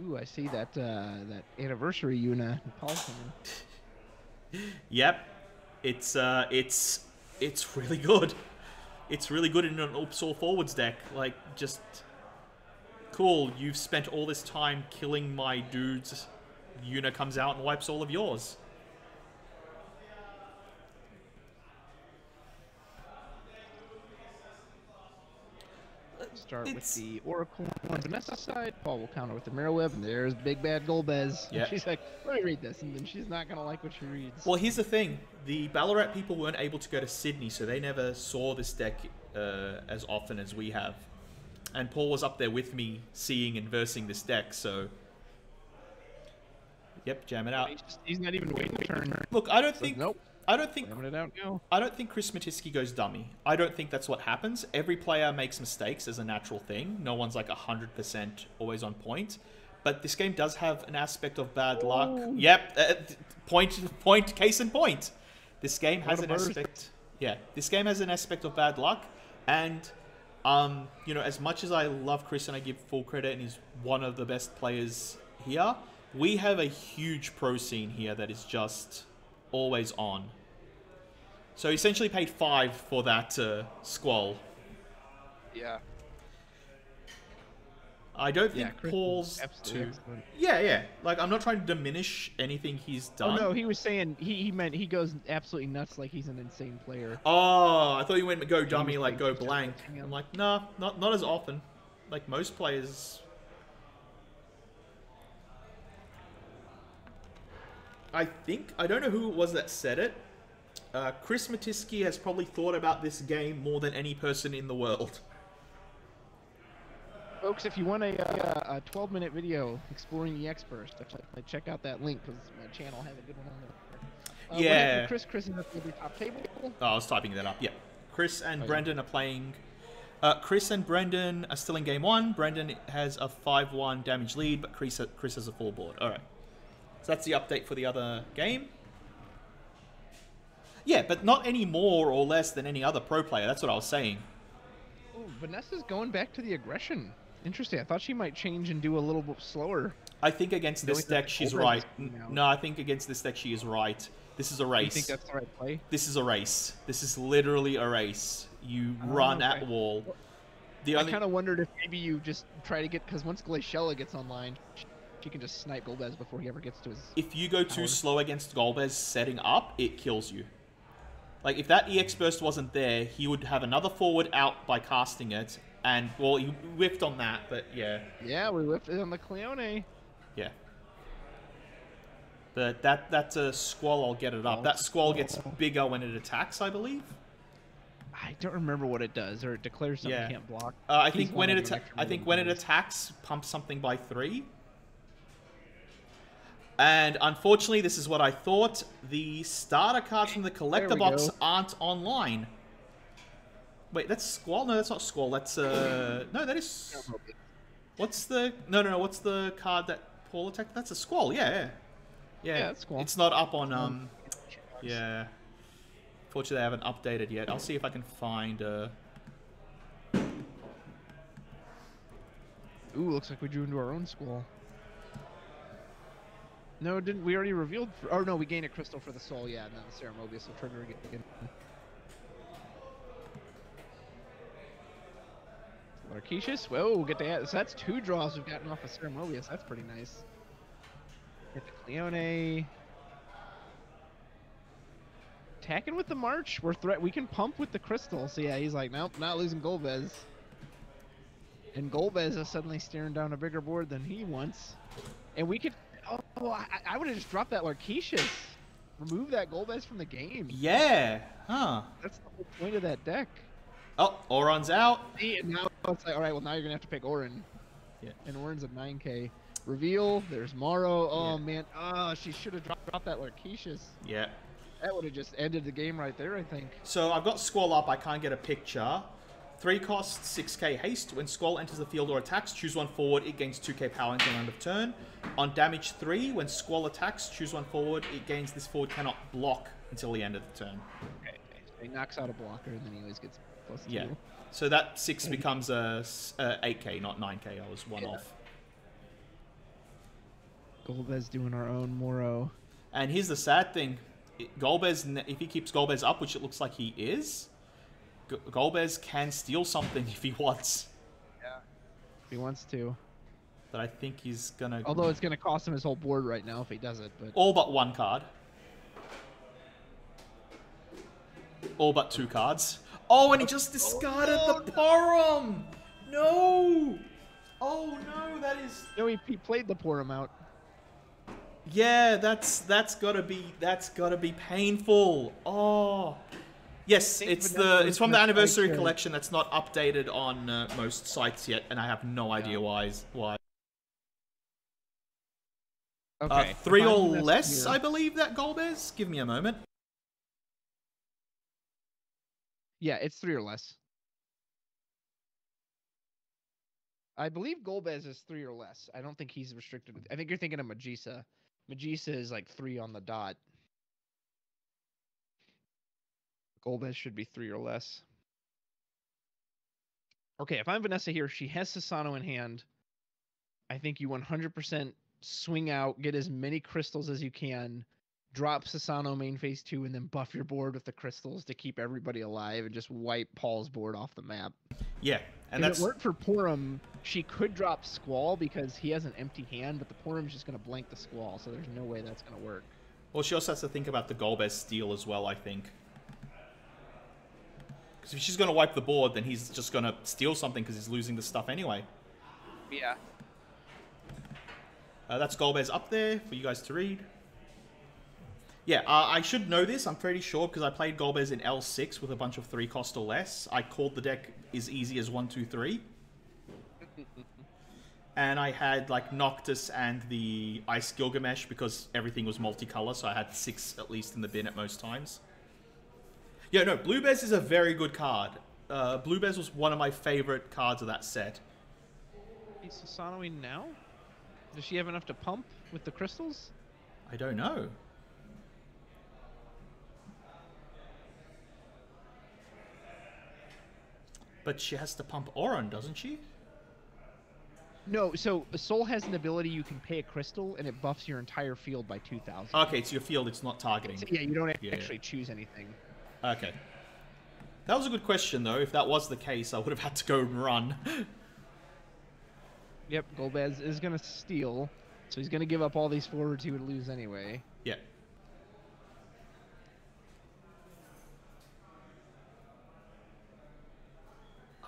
Ooh, I see that that anniversary Yuna Paul's coming. Yep, it's really good. It's really good in an Upsal forwards deck. Like, just cool. You've spent all this time killing my dudes. Yuna comes out and wipes all of yours. Start with the Oracle on Vanessa's side. Paul will counter with the Mirror Web, and there's Big Bad Golbez. Yeah. She's like, let me read this, and then she's not gonna like what she reads. Well, here's the thing. The Ballarat people weren't able to go to Sydney, so they never saw this deck as often as we have. And Paul was up there with me seeing and versing this deck, so... Yep, jam it out. He's not even waiting to turn. Look, I don't think... Nope. I don't think... Jamming it out, go. I don't think Chris Matiski goes dummy. I don't think that's what happens. Every player makes mistakes as a natural thing. No one's like 100% always on point. But this game does have an aspect of bad luck. Yep, case in point. This game has an aspect... Yeah, this game has an aspect of bad luck. And, you know, as much as I love Chris and I give full credit and he's one of the best players here, We have a huge pro scene here that is just always on. So he essentially paid 5 for that Squall. Yeah. I don't Yeah, think Chris is Paul's absolutely too... excellent. Yeah. Like, I'm not trying to diminish anything he's done. Oh no, he was saying he meant he goes absolutely nuts like he's an insane player. Oh, I thought you went go He dummy, was like like, go just blank. touching him. I'm like, nah, not as often. Like most players. I don't know who it was that said it. Chris Matisky has probably thought about this game more than any person in the world. Folks, if you want a 12-minute video exploring EX Burst, check out that link because my channel has a good one on there. Yeah. Chris is at the top table. Oh, I was typing that up. Yeah. Chris and Brendan are playing. Chris and Brendan are still in game 1. Brendan has a 5-1 damage lead, but Chris has a full board. All right. So that's the update for the other game. Yeah, but not any more or less than any other pro player. That's what I was saying. Ooh, Vanessa's going back to the aggression. Interesting. I thought she might change and do a little bit slower. I think against this deck she's right. No, I think against this deck she is right. This is a race. You think that's the right play? This is a race. This is literally a race. You run at wall. I kind of wondered if maybe you just try to get... Because once Glaciella gets online, she can just snipe Golbez before he ever gets to his... If you go too slow against Golbez setting up, it kills you. Like, if that EX Burst wasn't there, he would have another forward out by casting it. And, well, he whiffed on that, but yeah. Yeah, we whiffed it on the Cleone. Yeah. But that's a Squall, I'll get it up. That Squall gets bigger when it attacks, I believe. I don't remember what it does, or it declares something can't block. I think when it attacks, pumps something by 3. And unfortunately, this is what I thought. The starter cards from the collector box aren't online. Wait, that's Squall? No, that's not Squall. That's no, that is. What's the no? What's the card that Paul attacked? That's a Squall. Yeah, that's Squall. It's not up on yeah. Fortunately, I haven't updated yet. I'll see if I can find. Ooh, looks like we drew into our own Squall. No, didn't we already revealed? Oh no, we gain a crystal for the soul. Yeah, and then the Ceramobius will trigger again. Larkeishus? Whoa, we'll get to add. So that's 2 draws we've gotten off of Ceramobius. That's pretty nice. Get the Cleone. Attacking with the March. We can pump with the crystal. So yeah, he's like, nope, not losing Golbez. And Golbez is suddenly staring down a bigger board than he wants. And we could... Oh, I would have just dropped that Larkeishus. Remove that Golbez from the game. Yeah. Huh. That's the whole point of that deck. Oh, Oron's out. See, and now it's like, all right, well, now you're going to have to pick Oron. Yeah. And Oron's at 9k. Reveal. There's Morrow. Oh, man. Oh, she should have dropped that Larkeishus. Yeah. That would have just ended the game right there, I think. So I've got Squall up. I can't get a picture. 3 cost, 6k haste. When Squall enters the field or attacks, choose 1 forward. It gains 2k power until end of turn. On damage 3, when Squall attacks, choose 1 forward. It gains this forward cannot block until the end of the turn. Okay. So he knocks out a blocker, and then he always gets plus 2. Yeah. So that 6 becomes a 8k, not 9k. I was 1 off. Golbez doing our own Morrow. And here's the sad thing. Golbez, if he keeps Golbez up, which it looks like he is, Golbez can steal something if he wants. Yeah. If he wants to. But I think he's gonna... Although it's gonna cost him his whole board right now if he does it, but... All but 1 card. All but 2 cards. Oh, and he just discarded the Porum! No! Oh no, that is... No, he played the Porum out. Yeah, that's gotta be painful. Oh... Yes, it's from the anniversary collection that's not updated on most sites yet, and I have no idea why. Okay. 3 or less, I believe, that Golbez? Give me a moment. Yeah, it's 3 or less. I believe Golbez is 3 or less. I don't think he's restricted. I think you're thinking of Magisa. Magisa is like 3 on the dot. Golbez should be 3 or less. Okay, if I'm Vanessa here, she has Sasano in hand. I think you 100% swing out, get as many crystals as you can, drop Sasano main phase 2, and then buff your board with the crystals to keep everybody alive and just wipe Paul's board off the map. Yeah, and If that's it weren't for Porum, she could drop Squall because he has an empty hand, but the Porum's just going to blank the Squall, so there's no way that's going to work. well, she also has to think about the Golbez steal as well, I think. Because if she's going to wipe the board, then he's just going to steal something because he's losing the stuff anyway. Yeah. That's Golbez up there for you guys to read. Yeah, I should know this, I'm pretty sure, because I played Golbez in L6 with a bunch of 3 cost or less. I called the deck as easy as 1, 2, 3. And I had, like, Noctis and the Ice Gilgamesh because everything was multicolor, so I had 6 at least in the bin at most times. Yeah, no, Bluebez is a very good card. Bluebez was one of my favorite cards of that set. Is Sasano in now? Does she have enough to pump with the crystals? I don't know. But she has to pump Auron, doesn't she? No, so Soul has an ability you can pay a crystal and it buffs your entire field by 2,000. Okay, it's your field, it's not targeting. So, yeah, you don't actually choose anything. Okay. That was a good question, though. If that was the case, I would have had to go and run. Yep, Golbez is going to steal, so he's going to give up all these forwards he would lose anyway. Yeah.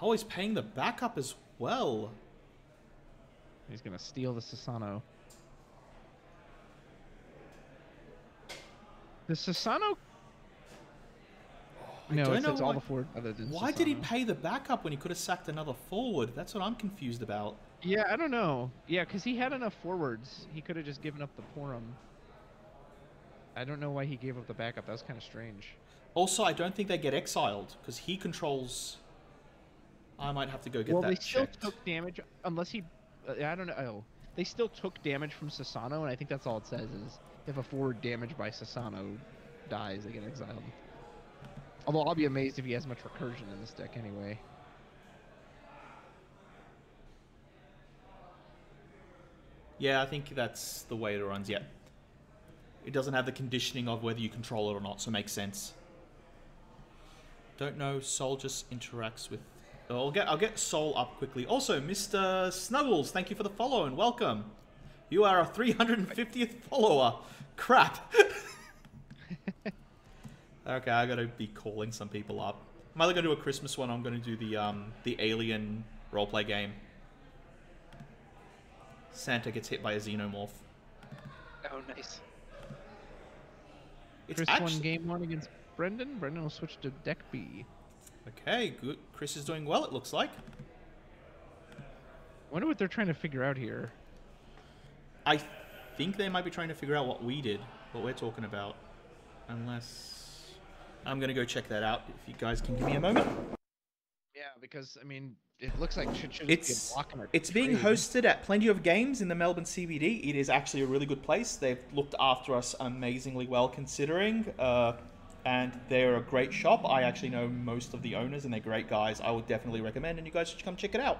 Oh, he's paying the backup as well. He's going to steal the Sasano. The Sasano... No, it's all the forward other than Why Sasano. did he pay the backup when he could have sacked another forward? That's what I'm confused about. Yeah, I don't know. Yeah, because he had enough forwards. He could have just given up the Porum. I don't know why he gave up the backup. That was kind of strange. Also, I don't think they get exiled, because he controls... I might have to go get well, that they still checked. took damage, unless he... I don't know. Oh, they still took damage from Sasano, and I think that's all it says is if a forward damaged by Sasano dies, they get exiled. Although I'll be amazed if he has much recursion in this deck anyway. Yeah, I think that's the way it runs, yeah. It doesn't have the conditioning of whether you control it or not, so it makes sense. Don't know, Soul just interacts with... Oh, I'll get Soul up quickly. Also, Mr. Snuggles, thank you for the follow and welcome. You are our 350th follower. Crap. Okay, I gotta be calling some people up. I'm either gonna do a Christmas one or I'm gonna do the Alien roleplay game. Santa gets hit by a Xenomorph. Oh, nice. It's Chris actually... won game 1 against Brendan. Brendan will switch to deck B. Okay, good. Chris is doing well, it looks like. Wonder what they're trying to figure out here. I think they might be trying to figure out what we did, what we're talking about. Unless... I'm going to go check that out, if you guys can give me a moment. Yeah, because, I mean, it looks like it should It's be a block on our being trade. hosted at Plenty of Games in the Melbourne CBD. It is actually a really good place. They've looked after us amazingly well considering, and they're a great shop. I actually know most of the owners and they're great guys. I would definitely recommend, and you guys should come check it out.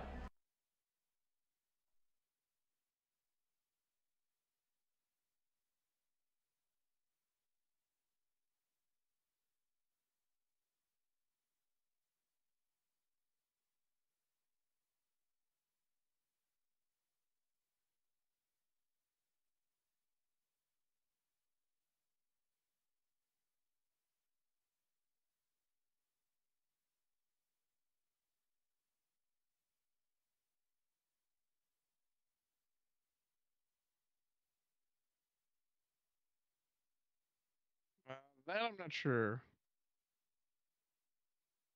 That I'm not sure.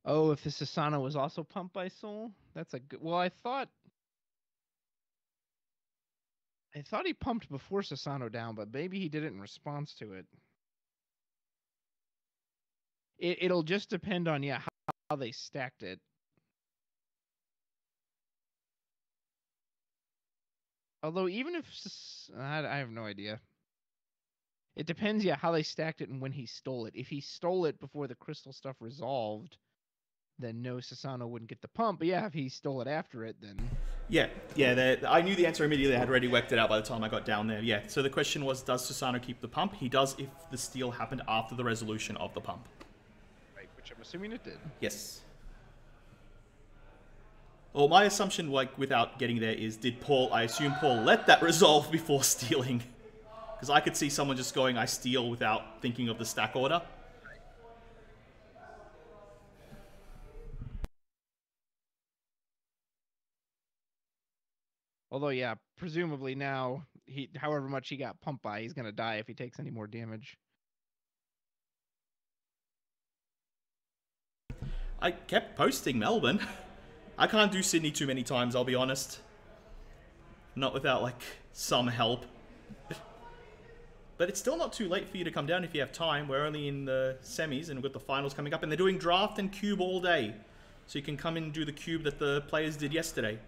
Oh, if the Sasano was also pumped by Soul? That's a good... Well, I thought he pumped before Sasano down, but maybe he did it in response to it. It'll just depend on, yeah, how they stacked it. Although, even if... I have no idea. It depends, yeah, how they stacked it and when he stole it. If he stole it before the crystal stuff resolved, then no, Sasano wouldn't get the pump. But yeah, if he stole it after it, then... Yeah, yeah. I knew the answer immediately. I had already worked it out by the time I got down there. Yeah. So the question was, does Susano keep the pump? He does if the steal happened after the resolution of the pump. Right, which I'm assuming it did. Yes. Well, my assumption, like, without getting there is, I assume Paul let that resolve before stealing. Because I could see someone just going, I steal, without thinking of the stack order. Although, yeah, presumably now, however much he got pumped by, he's going to die if he takes any more damage. I kept posting Melbourne. I can't do Sydney too many times, I'll be honest. Not without, like, some help. But it's still not too late for you to come down if you have time. We're only in the semis and we've got the finals coming up. And they're doing draft and cube all day. So you can come in and do the cube that the players did yesterday.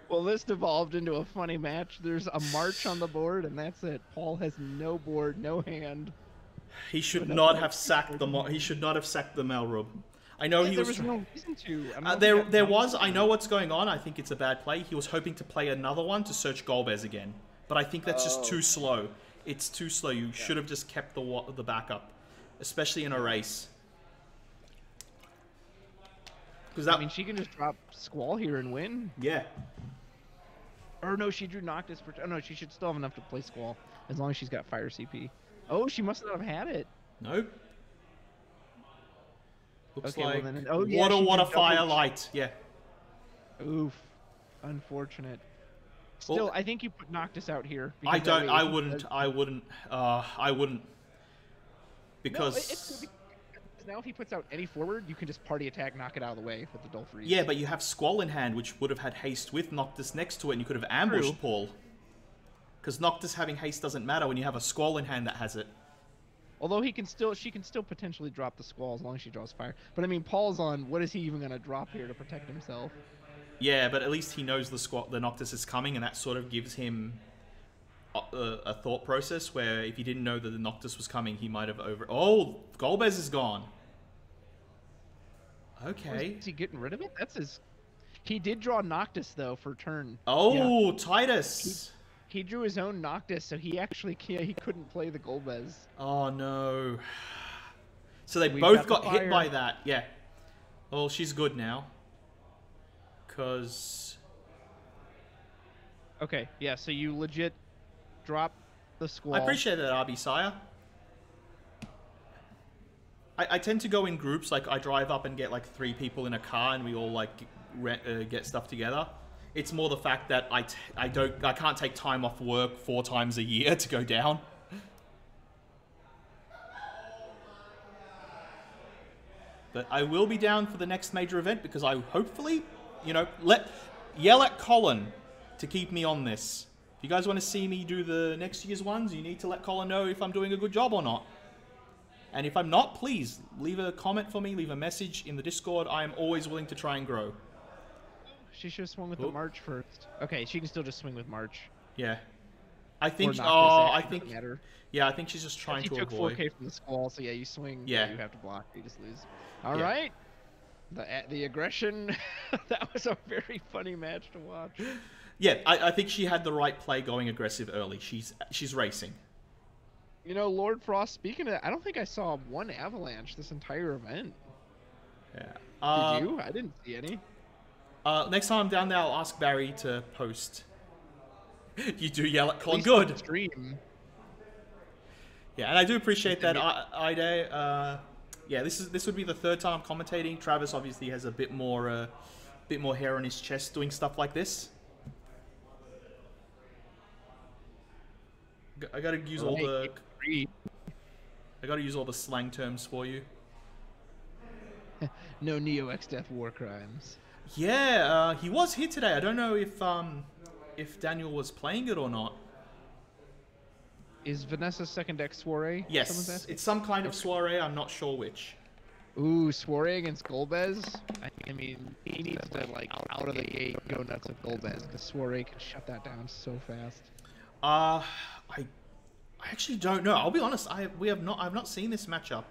Well, this devolved into a funny match. There's a march on the board, and that's it. Paul has no board, no hand. He should not have sacked the Melrub. I know he there was no reason to. there was. I know what's going on. I think it's a bad play. He was hoping to play another one to search Golbez again, but I think that's just too slow. It's too slow. You should have just kept the backup, especially in a race. Because I mean, she can just drop Squall here and win. Yeah. Or no, she drew Noctis for. Oh no, she should still have enough to play Squall as long as she's got Fire CP. Oh, she must not have had it. Nope. Looks okay, like well then, what a firelight. Yeah. Oof. Unfortunate. Still, I think you put Noctis out here. I wouldn't. Because now if he puts out any forward, you can just party attack, knock it out of the way with the Dull Freeze. Yeah, but you have Squall in hand, which would have had haste with Noctis next to it, and you could have ambushed Paul. Because Noctis having haste doesn't matter when you have a Squall in hand that has it. Although she can still potentially drop the Squall as long as she draws fire. But I mean, Paul's on. What is he even going to drop here to protect himself? Yeah, but at least he knows the Noctis is coming, and that sort of gives him a thought process where if he didn't know that the Noctis was coming, he might have Oh, Golbez is gone. Okay. Is he getting rid of it? That's his. He did draw Noctis though for turn. Oh, yeah. Titus. He drew his own Noctis, so he actually he couldn't play the Golbez. Oh no. So they both got hit by that. Yeah. Well, she's good now. Cause. Okay. Yeah. So you legit drop the Squall. I appreciate that, RB Sire. I tend to go in groups. Like I drive up and get like 3 people in a car, and we all like get stuff together. It's more the fact that I can't take time off work 4 times a year to go down. But I will be down for the next major event because I hopefully, you know, yell at Colin to keep me on this. If you guys want to see me do the next year's ones, you need to let Colin know if I'm doing a good job or not. And if I'm not, please leave a comment for me, leave a message in the Discord. I am always willing to try and grow. She should have swung with the March first. Okay, she can still just swing with March. Yeah. I think, yeah, I think she's just trying to avoid. She took 4K from the Squall, so yeah, you swing, yeah. You have to block, you just lose. All right. The aggression, that was a very funny match to watch. Yeah, I think she had the right play going aggressive early. She's racing. You know, Lord Frost, speaking of that, I don't think I saw one avalanche this entire event. Yeah. Did you? I didn't see any. Next time I'm down there, I'll ask Barry to post. You do yell at Colin. Good. Stream. Yeah, and I do appreciate that, Ide. Yeah, this would be the 3rd time I'm commentating. Travis obviously has a bit more hair on his chest doing stuff like this. I gotta use all the. I gotta use all the slang terms for you. No Neo X Death war crimes. Yeah, he was here today. I don't know if Daniel was playing it or not. Is Vanessa's second deck soiree? Yes, it's some kind of soiree. I'm not sure which. Ooh, soiree against Golbez. I mean, he needs to like out of the gate go nuts with Golbez because soiree can shut that down so fast. I actually don't know. I'll be honest. I've not seen this matchup.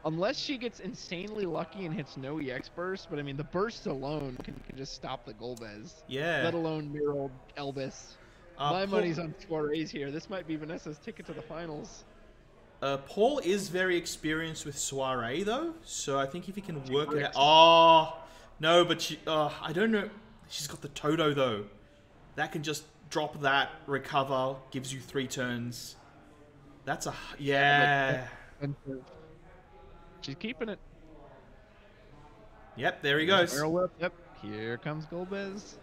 Unless she gets insanely lucky and hits no EX burst, but I mean, the bursts alone can just stop the Golbez. Yeah. Let alone Mirror Elvis. My money's on Soirees here. This might be Vanessa's ticket to the finals. Paul is very experienced with Soiree, though, so I think if he can work it out... Oh, no, but she... I don't know. She's got the Toto, though. That can just drop that, recover, gives you 3 turns. That's a... Yeah. She's keeping it. Yep, there he goes. Barrel whip. Yep, here comes Golbez.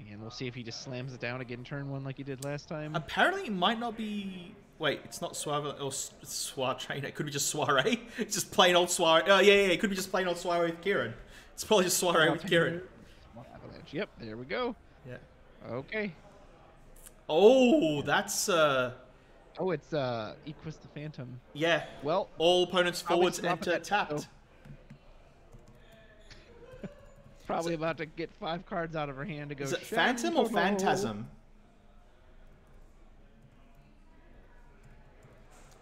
And we'll see if he just slams it down again turn 1 like he did last time. Apparently, it might not be... Wait, it's not Suave or Soiree. It could be just Soiree. It's just plain old Soiree. Oh, yeah, it could be just plain old Soiree with Kieran. It's probably just Soiree with Kieran. Yep, there we go. Yeah. Okay. Oh, that's... Oh, it's Equus the Phantom. Yeah. Well, all opponents forwards enter tapped. Probably about to get 5 cards out of her hand to go. Is it Phantom or Phantasm?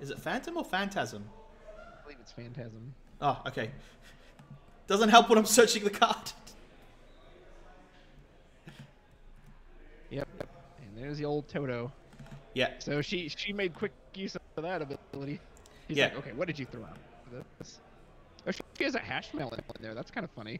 Is it Phantom or Phantasm? I believe it's Phantasm. Oh, okay. Doesn't help when I'm searching the card. Yep. And there's the old Toto. Yeah. So she made quick use of that ability. He's yeah. like, okay, what did you throw out for this? Oh, she has a hash mail in there. That's kind of funny.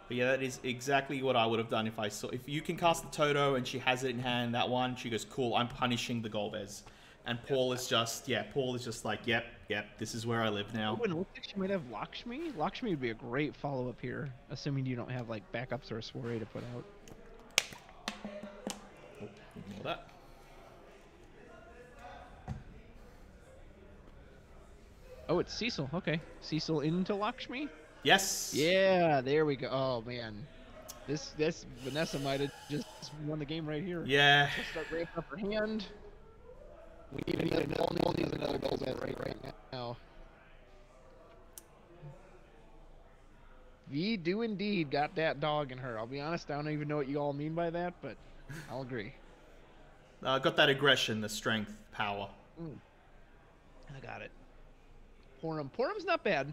But yeah, that is exactly what I would have done if I saw... If you can cast the Toto and she has it in hand, that one, she goes, cool, I'm punishing the Golbez. And Paul is just... Yeah, Paul is just like, yep, this is where I live now. Oh, and it looks like she might have Lakshmi. Lakshmi would be a great follow-up here, assuming you don't have, like, backups or a Soiree to put out. Oh, ignore that. Oh, it's Cecil. Okay. Cecil into Lakshmi? Yes. Yeah, there we go. Oh, man. This Vanessa might have just won the game right here. Yeah. She'll start ramping up her hand. We need another goal right now. V do indeed got that dog in her. I'll be honest, I don't even know what you all mean by that, but I'll agree. Got that aggression, the strength, power. I got it. Porum's not bad.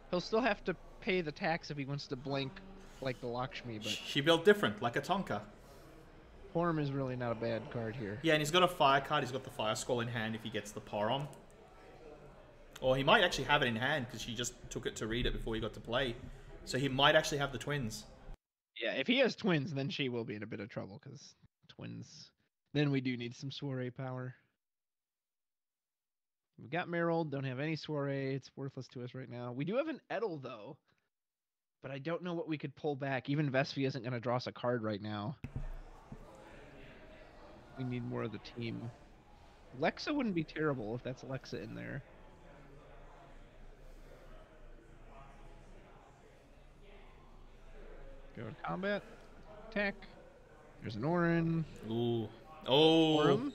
He'll still have to pay the tax if he wants to blink like the Lakshmi, but... She built different, like a Tonka. Porum is really not a bad card here. Yeah, and he's got a fire card. He's got the Fire Scroll in hand if he gets the Porum. Or he might actually have it in hand because she just took it to read it before he got to play. So he might actually have the twins. Yeah, if he has twins, then she will be in a bit of trouble because twins... Then we do need some Soiree power. We got Merold, don't have any Soiree. It's worthless to us right now. We do have an Edel, though. But I don't know what we could pull back. Even Vespi isn't going to draw us a card right now. We need more of the team. Lexa wouldn't be terrible if that's Lexa in there. Go to combat. Attack. There's an Orin. Ooh. Oh. Orim.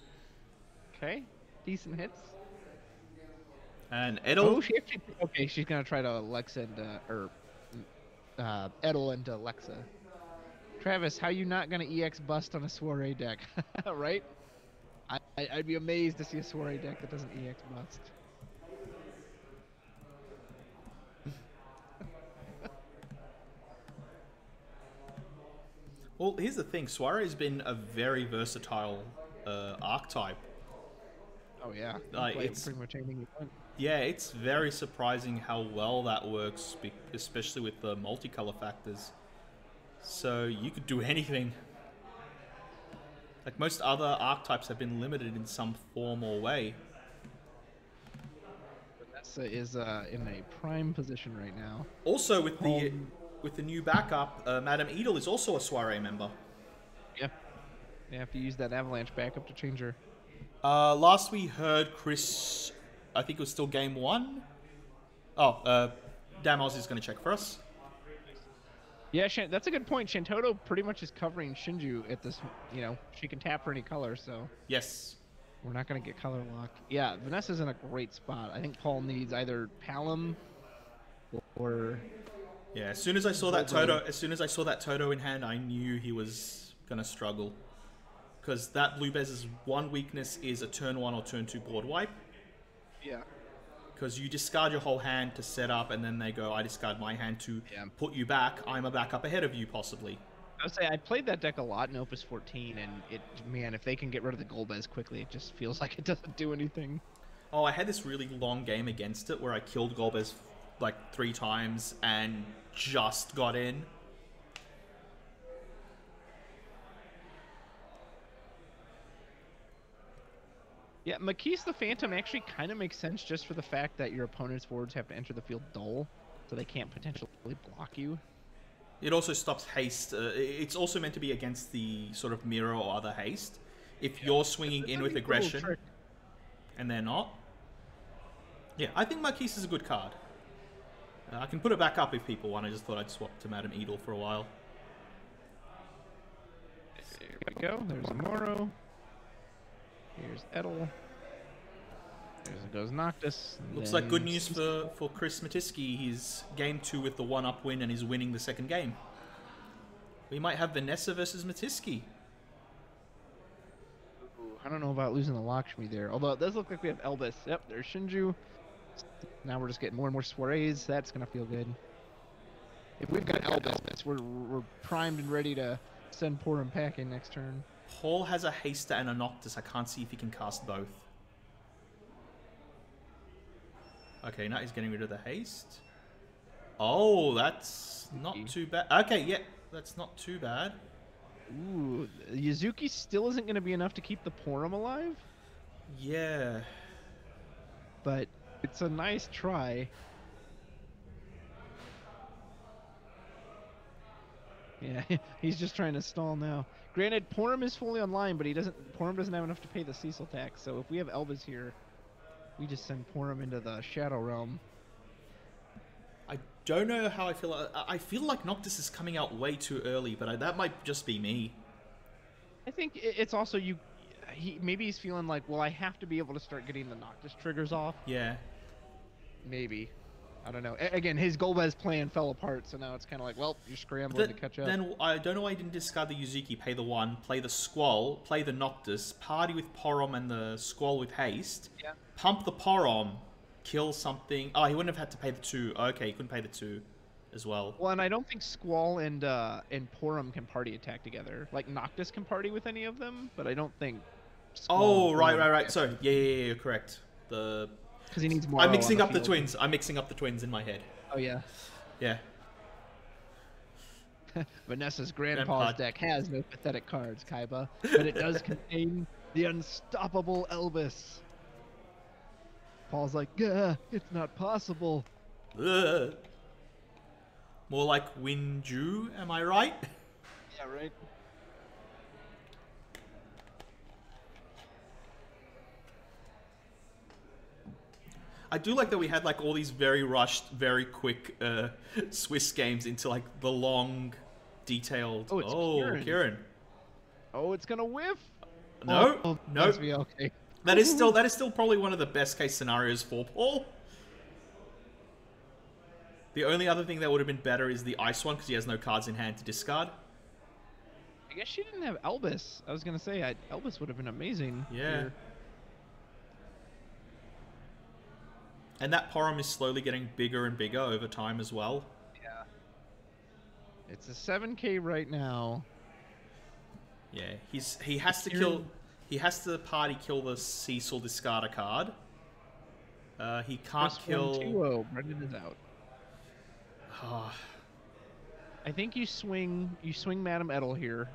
Okay. Decent hits. And Edel. Oh, she actually... Okay, she's going to try to Lexa into... Edel into Lexa. Travis, how you not going to EX bust on a Soiree deck? Right? I'd be amazed to see a Soiree deck that doesn't EX bust. Well, here's the thing. Soiree's been a very versatile archetype. Oh, yeah. Like, it's pretty much anything you want. Yeah, it's very surprising how well that works, especially with the multicolor factors. So you could do anything. Like most other archetypes have been limited in some form or way. Vanessa is in a prime position right now. Also, with the new backup, Madame Edel is also a Soiree member. Yeah. You have to use that Avalanche backup to change her. Last we heard, Chris, I think it was still game 1. Oh, Damn Oz is going to check for us. Yeah, that's a good point. Shantoto pretty much is covering Shinju at this, you know, she can tap for any color, so. Yes. We're not going to get color lock. Yeah, Vanessa's in a great spot. I think Paul needs either Palom or... Yeah, as soon as I saw that Toto in hand, I knew he was going to struggle. Because that Blue Bez's one weakness is a turn 1 or turn 2 board wipe. Yeah. Because you discard your whole hand to set up, and then they go, I discard my hand to put you back. I'm a backup ahead of you, possibly. I would say I played that deck a lot in Opus 14, and man, if they can get rid of the Golbez quickly, it just feels like it doesn't do anything. Oh, I had this really long game against it where I killed Golbez like 3 times and just got in. Yeah, Makis the Phantom actually kind of makes sense just for the fact that your opponent's forwards have to enter the field dull, so they can't potentially block you. It also stops haste. It's also meant to be against the sort of mirror or other haste. If you're swinging in with aggression and they're not. Yeah, I think Marquise is a good card. I can put it back up if people want. I just thought I'd swap to Madame Edel for a while. There we go. There's Moro. Here's Edel. There goes Noctis. Looks like good news for Chris Matisky. He's game 2 with the 1-up win and is winning the second game. We might have Vanessa versus Matisky. Ooh, I don't know about losing the Lakshmi there. Although it does look like we have Elvis. Yep, there's Shinju. Now we're just getting more and more soirees. That's going to feel good. If we've got Elvis, we're primed and ready to send Porum packing next turn. Paul has a Haster and a Noctis. I can't see if he can cast both. Okay, now he's getting rid of the haste. Oh, that's not too bad. Okay, yeah, that's not too bad. Ooh, Yuzuki still isn't going to be enough to keep the Porum alive? Yeah. But it's a nice try. Yeah, he's just trying to stall now. Granted, Porum is fully online, but Porum doesn't have enough to pay the Cecil tax, so if we have Elvis here, we just send Porum into the Shadow Realm. I don't know how I feel. I feel like Noctis is coming out way too early, but that might just be me. I think it's also maybe he's feeling like, well, I have to be able to start getting the Noctis triggers off. Yeah. Maybe. I don't know. Again, his Golbez plan fell apart, so now it's kind of like, well, you're scrambling to catch up. Then I don't know why I didn't discard the Yuzuki, pay the 1, play the Squall, play the Noctis, party with Porum and the Squall with haste, pump the Porum, kill something. Oh, he wouldn't have had to pay the 2. Okay, he couldn't pay the 2 as well. Well, and I don't think Squall and Porum can party attack together. Like, Noctis can party with any of them, but I don't think Squall right. Sorry. Yeah, correct. Because he needs more. I'm mixing up the twins. I'm mixing up the twins in my head. Oh, yeah. Yeah. Vanessa's grandpa's deck has no pathetic cards, Kaiba, but it does contain the unstoppable Elvis. Paul's like, it's not possible. Ugh. More like Winju, am I right? Yeah, right. I do like that we had like all these very rushed, very quick Swiss games into like the long, detailed. Oh, it's Kieran. Oh, it's gonna whiff. No, no. Okay. That is still probably one of the best case scenarios for Paul. The only other thing that would have been better is the ice one because he has no cards in hand to discard. I guess she didn't have Elvis. I was gonna say Elvis would have been amazing. Yeah. Here. And that Porum is slowly getting bigger and bigger over time as well. Yeah. It's a 7K right now. Yeah, he has to party kill the Cecil discard a card. He can't kill. 1-2-0. Brendan is out. I think you swing Madame Edel here.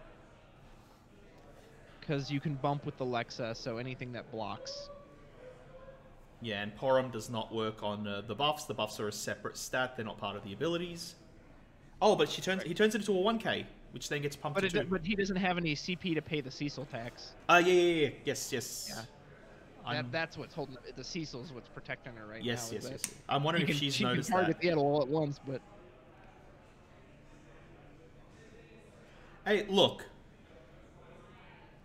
Because you can bump with the Lexa, so anything that blocks. Yeah, and Porum does not work on the buffs. The buffs are a separate stat. They're not part of the abilities. Oh, but he turns it into a 1K, which then gets pumped to 2. But he doesn't have any CP to pay the Cecil tax. Yeah. Yes. Yeah. That's what's holding the Cecil's what's protecting her right now. Yes. I'm wondering if she's noticed that. She can target the Edel all at once, but... Hey, look.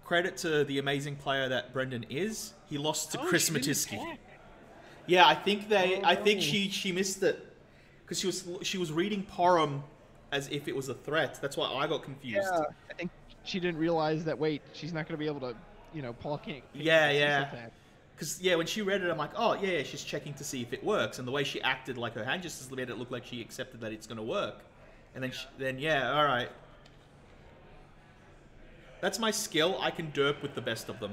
Credit to the amazing player that Brendan is. He lost to Chris Matisky. Yeah, I think she missed it because she was reading Porum as if it was a threat. That's why I got confused. Yeah, I think she didn't realize that. Wait, she's not going to be able to. Paul can't. Yeah. Because, yeah, when she read it, I'm like, oh, yeah, she's checking to see if it works. And the way she acted, like, her hand just made it look like she accepted that it's going to work. And then, then yeah, all right. That's my skill. I can derp with the best of them.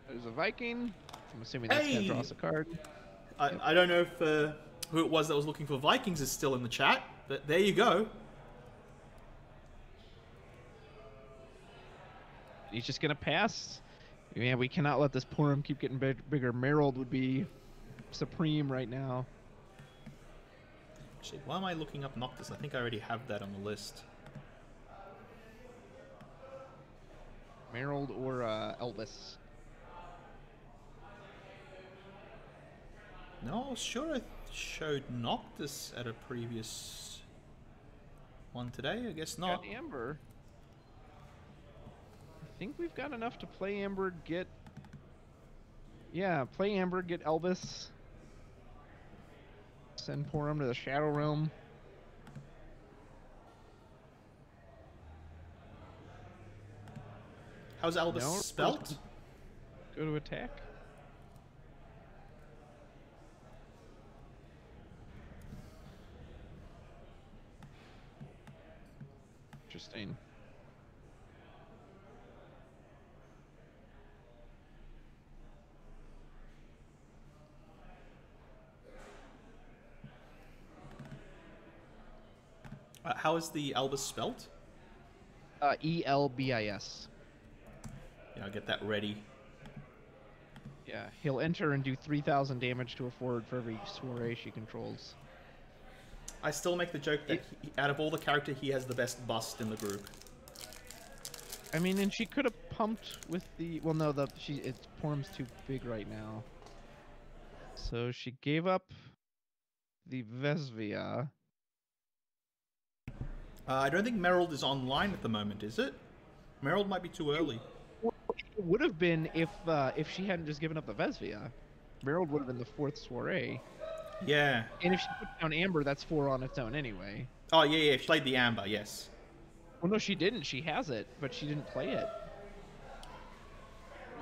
There's a Viking. I'm assuming that's going to draw us a card. I don't know if who it was that was looking for Vikings is still in the chat, but there you go. He's just going to pass. Yeah, we cannot let this Porum keep getting bigger. Merald would be supreme right now. Actually, why am I looking up Noctis? I think I already have that on the list. Merald or Elvis. No, I was sure I showed Noctis at a previous one today. I guess not. Got Amber. I think we've got enough to play Amber, get... Yeah, play Amber, get Elvis. Send Porum to the Shadow Realm. How's Elvis spelt? Go to attack. Interesting. How is the Elvis spelt? E-L-B-I-S. Yeah, I'll get that ready. Yeah, he'll enter and do 3,000 damage to a forward for every soiree she controls. I still make the joke that out of all the characters, he has the best bust in the group. I mean, and she could have pumped with the... Well, no, Porum's too big right now. So she gave up the Vesvia. I don't think Merald is online at the moment, is it? Merald might be too early. It would have been if she hadn't just given up the Vesvia. Merald would have been the 4th soiree. Yeah. And if she put down Amber, that's 4 on its own anyway. Oh, yeah, she played the Amber, yes. Well, no, she didn't. She has it, but she didn't play it.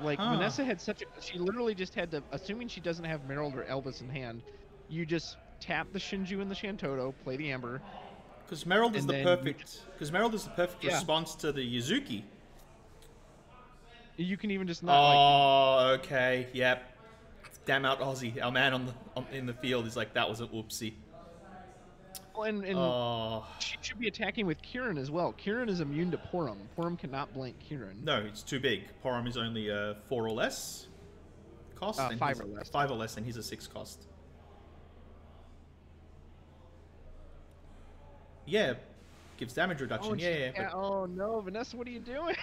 Like, Vanessa had such a... She literally just had to... Assuming she doesn't have Merald or Elvis in hand, you just tap the Shinju and the Shantoto, play the Amber. Because Merald is the perfect... Because Merald is the perfect response to the Yuzuki. You can even just not... Oh, okay, yep. Damn out Aussie. Our man in the field is like, that was a whoopsie. Well, and she should be attacking with Kieran as well. Kieran is immune to Porum. Porum cannot blank Kieran. No, it's too big. Porum is only 4 or less cost. 5 or less. 5 or less, and he's a 6 cost. Yeah, gives damage reduction. Yeah. Oh no, Vanessa, what are you doing?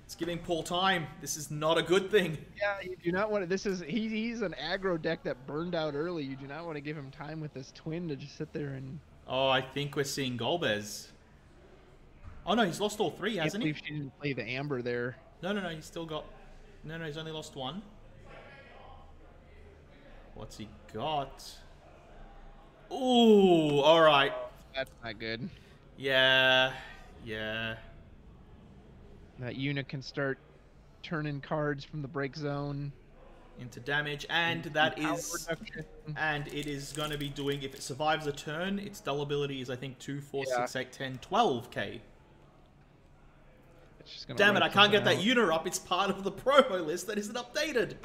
It's giving Paul time. This is not a good thing. Yeah, you do not want to. This is he's an aggro deck that burned out early. You do not want to give him time with this twin to just sit there and. Oh, I think we're seeing Golbez. Oh no, he's lost all 3, hasn't he? I can't believe she didn't play the Amber there. No, he's still got. No, he's only lost 1. What's he got? Ooh, all right. That's not good. Yeah. That Yuna can start turning cards from the break zone into damage, and it is going to be doing, if it survives a turn, its dull ability is I think 2, 4, 6, 8, 10, 12k. Damn it, I can't get that Yuna up. It's part of the promo list that isn't updated.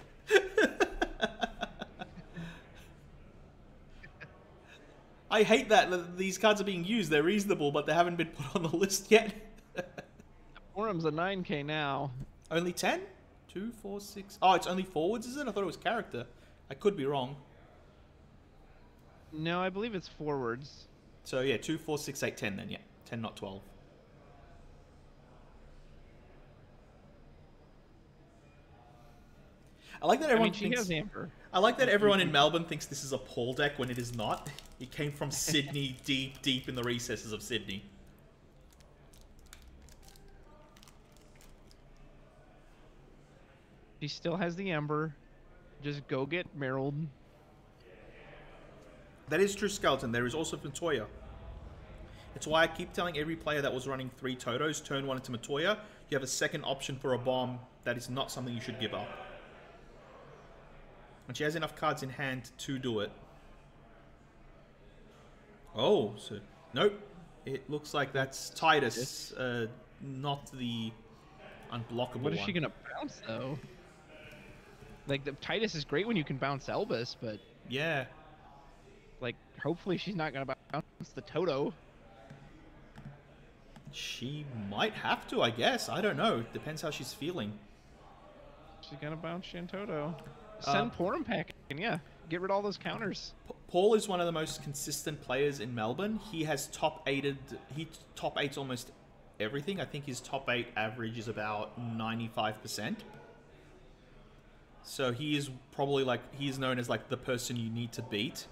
I hate that these cards are being used. They're reasonable, but they haven't been put on the list yet. Forum's a 9k now. Only 10? 2, 4, 6... Oh, it's only forwards, is it? I thought it was character. I could be wrong. No, I believe it's forwards. So, yeah, 2, 4, 6, 8, 10 then, yeah. 10, not 12. I like that everyone she has Amber. I like that everyone in Melbourne thinks this is a Paul deck when it is not. It came from Sydney, deep in the recesses of Sydney. She still has the Ember. Just go get Merald. That is true, Skeleton. There is also Fantoya. It's why I keep telling every player that was running 3 Totos, turn 1 into Matoya, you have a second option for a bomb. That is not something you should give up. And she has enough cards in hand to do it. Oh, so... Nope. It looks like that's Titus, not the unblockable one. What is she going to bounce, though? Like, the Titus is great when you can bounce Elvis, but... Yeah. Like, hopefully she's not going to bounce the Toto. She might have to, I guess. I don't know. Depends how she's feeling. She's going to bounce Shantoto. Send Porum pack, and yeah, get rid of all those counters. Paul is one of the most consistent players in Melbourne. He has top 8's almost everything. I think his top 8 average is about 95%. So he is probably like, he is known as like the person you need to beat.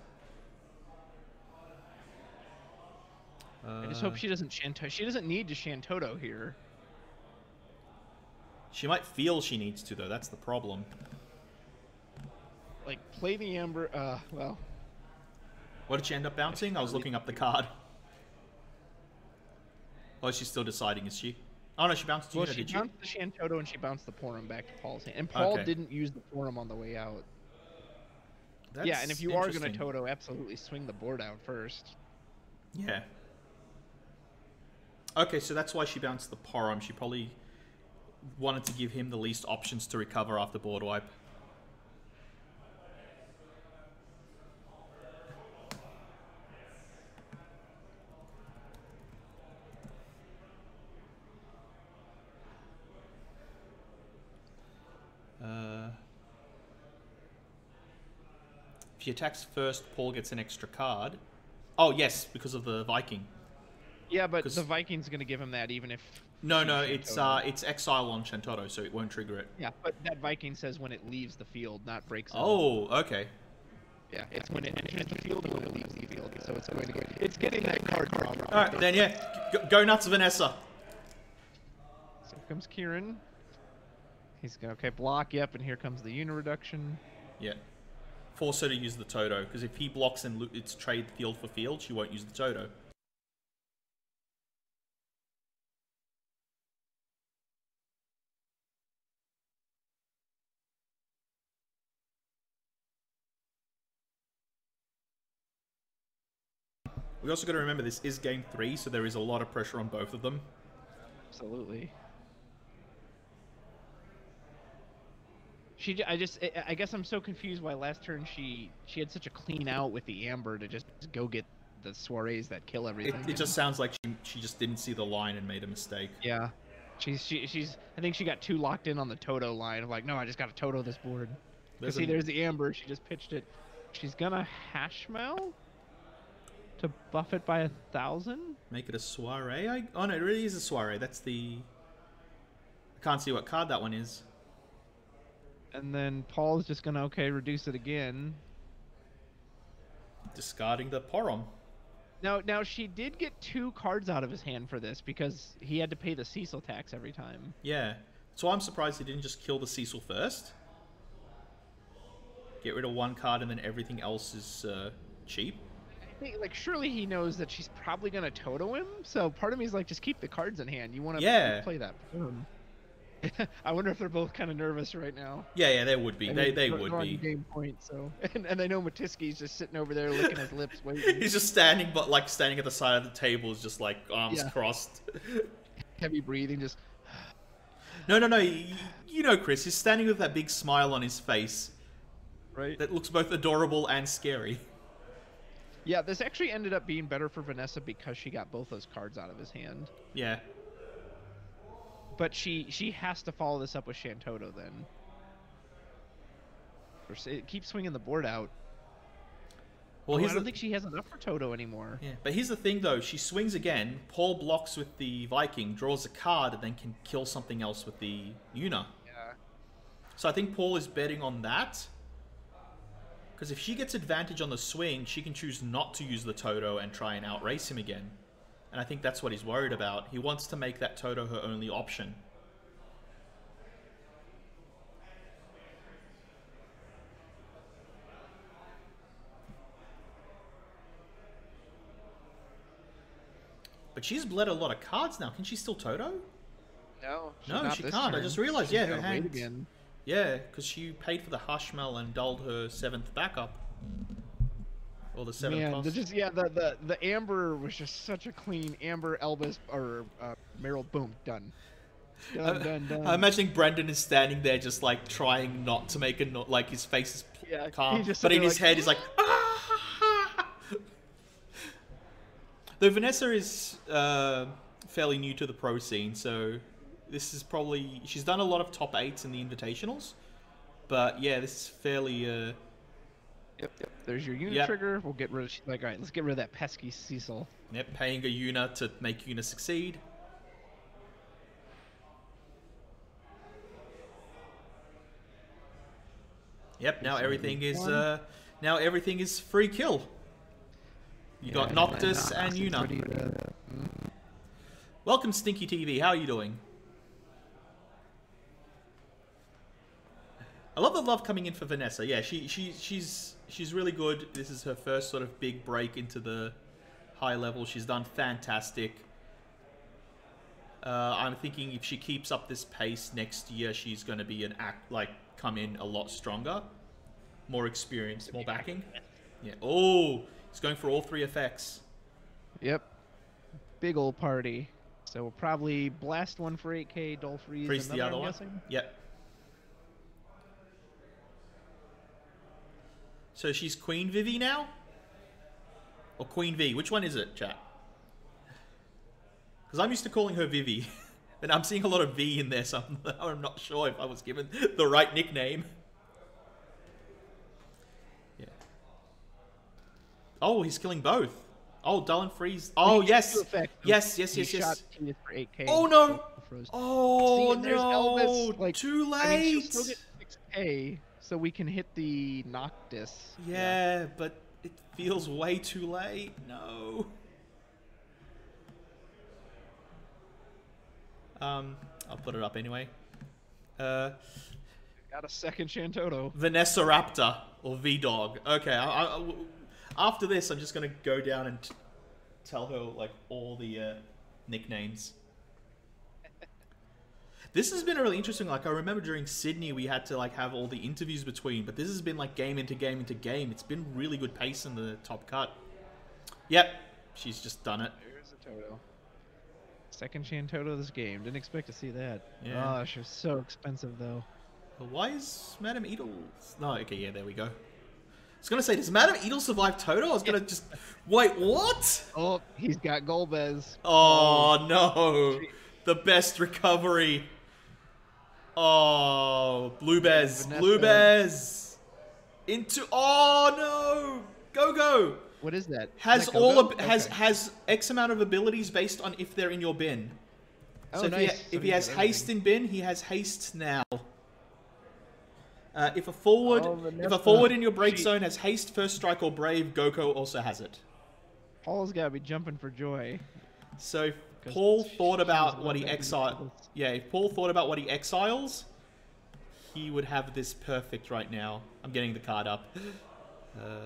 I just hope she doesn't Shantoto. She doesn't need to Shantoto here. She might feel she needs to, though. That's the problem. Like, play the Amber, well. What did she end up bouncing? I was looking up the card. Oh, she's still deciding, is she? Oh, no, she bounced Una, did she? She bounced the Shantoto and she bounced the Porum back to Paul's hand. And Paul didn't use the Porum on the way out. That's yeah, and if you are going to Toto, absolutely swing the board out first. Yeah. Okay, so that's why she bounced the Porum. She probably wanted to give him the least options to recover after board wipe. If she attacks first, Paul gets an extra card. Oh, yes, because of the Viking. Yeah, but the Viking's going to give him that even if... No, it's exile on Shantoto, so it won't trigger it. Yeah, but that Viking says when it leaves the field, not breaks. Oh, okay. Yeah, it's when it enters the field and when it leaves the field, so it's going to get... It's getting that card draw. All right, then yeah, go nuts, Vanessa. So here comes Kieran. He's going to block. Yep, and here comes the Una reduction. Yeah. Force her to use the Toto, because if he blocks and it's trade field for field, she won't use the Toto. We also got to remember this is game 3, so there is a lot of pressure on both of them. Absolutely. I guess I'm so confused why last turn she had such a clean out with the Amber to just go get the soirees that kill everything. It just sounds like she just didn't see the line and made a mistake. Yeah. She's I think she got too locked in on the Toto line of like, no, I just got to Toto this board. There's the Amber. She just pitched it. She's gonna Hashmel to buff it by 1,000. Make it a soiree. Oh no, it really is a soiree. That's the. I can't see what card that one is. And then Paul's just gonna reduce it again. Discarding the Porum. Now she did get 2 cards out of his hand for this because he had to pay the Cecil tax every time. Yeah, so I'm surprised he didn't just kill the Cecil first. Get rid of 1 card and then everything else is cheap. I think, like, surely he knows that she's probably gonna Toto him. So part of me is like, just keep the cards in hand. You want to play that. I wonder if they're both kind of nervous right now. Yeah, they would be. They would be. Game point, so and they know Matiski's just sitting over there licking his lips, waiting. He's just standing, but like standing at the side of the table, is just like arms crossed, heavy breathing, just. No. You know, Chris, he's standing with that big smile on his face, right? That looks both adorable and scary. Yeah, this actually ended up being better for Vanessa because she got both those cards out of his hand. Yeah. But she has to follow this up with Shantoto then. Keep swinging the board out. Well, I don't think she has enough for Toto anymore. Yeah, but here's the thing though. She swings again. Paul blocks with the Viking, draws a card, and then can kill something else with the Una. Yeah. So I think Paul is betting on that. Because if she gets advantage on the swing, she can choose not to use the Toto and try and outrace him again. And I think that's what he's worried about. He wants to make that Toto her only option. But she's bled a lot of cards now. Can she still Toto? No, No, not she this can't. I turn. just realized, She's yeah, her gotta wait hand. again. Yeah, because she paid for the Hushmel and dulled her 7th backup. Or the 7th Man, cost. the Amber was just such a clean Amber Elvis or Meryl. Boom, done. Done. I'm imagining Brendan is standing there just like trying not to make a like his face is calm, just but in sitting his head he's like, ah! Though Vanessa is fairly new to the pro scene, so this is probably, she's done a lot of top 8s in the invitationals, but yeah, this is fairly Yep. There's your unit Yep. trigger. We'll get rid of. She's like, all right, let's get rid of that pesky Cecil. Yep, paying a Yuna to make Yuna succeed. Yep, now everything is free kill. You got Noctis and Yuna. Welcome, Stinky TV. How are you doing? I love the love coming in for Vanessa. Yeah, she's really good. This is her first sort of big break into the high level. She's done fantastic. I'm thinking if she keeps up this pace next year, she's going to be come in a lot stronger, more experienced, more backing. Yeah. Oh, he's going for all 3 effects. Yep. Big old party. So we'll probably blast one for 8k, Dull Freeze, Freeze the another, other one. Guessing. Yep. So she's Queen Vivi now? Or Queen V? Which one is it, chat? Because I'm used to calling her Vivi. And I'm seeing a lot of V in there, so I'm not sure if I was given the right nickname. Yeah. Oh, he's killing both. Oh, Dull and Freeze. Oh, yes. Yes. Shot Tina for 8k. Oh, no. Froze. Oh, See, there's no. Elvis, like, Too late. I mean, she'll still get 6k, so we can hit the Noctis. Yeah, but it feels way too late. No. I'll put it up anyway. Got a second Shantoto. Vanessa Raptor or V-Dog. Okay, after this, I'm just gonna go down and tell her like all the nicknames. This has been really interesting. Like I remember during Sydney, we had to like have all the interviews between, but this has been like game into game into game. It's been really good pace in the top cut. Yep, she's just done it. There's a Toto. Second Shantoto this game. Didn't expect to see that. Yeah. Oh, she was so expensive though. Why is Madame Edel? No, okay, yeah, there we go. I was gonna say, does Madame Edel survive Toto? I was gonna just wait. What? Oh, he's got Golbez. Oh no, the best recovery. Oh, Blue Bez, Blue Bez into. Oh no, go. What is that? Has is that Go-Go? has X amount of abilities based on if they're in your bin. Oh, So nice. if he has haste in bin, he has haste now. If a forward in your break zone has haste, first strike, or brave, Goko also has it. Paul's gotta be jumping for joy. So if Paul thought about what he exiled. Yeah, if Paul thought about what he exiles, he would have this perfect right now. I'm getting the card up.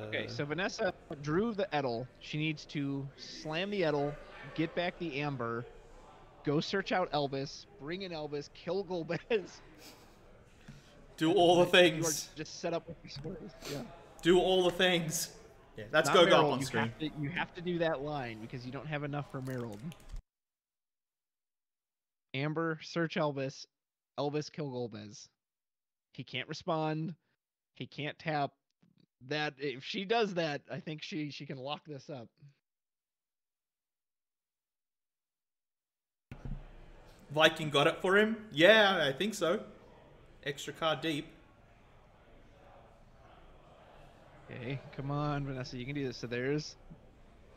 Okay, so Vanessa drew the Edel. She needs to slam the Edel, get back the Amber, go search out Elvis, bring in Elvis, kill Golbez. Do all the You are things. just set up with your squares. Yeah. Do all the things. Yeah, that's Not Go Meryl, up on screen. You have to do that line because you don't have enough for Meryl. Amber, search Elvis. Elvis, kill Golbez. He can't respond. He can't tap. That if she does that, I think she can lock this up. Viking got it for him? Yeah, I think so. Extra card deep. Okay, come on, Vanessa, you can do this. So there's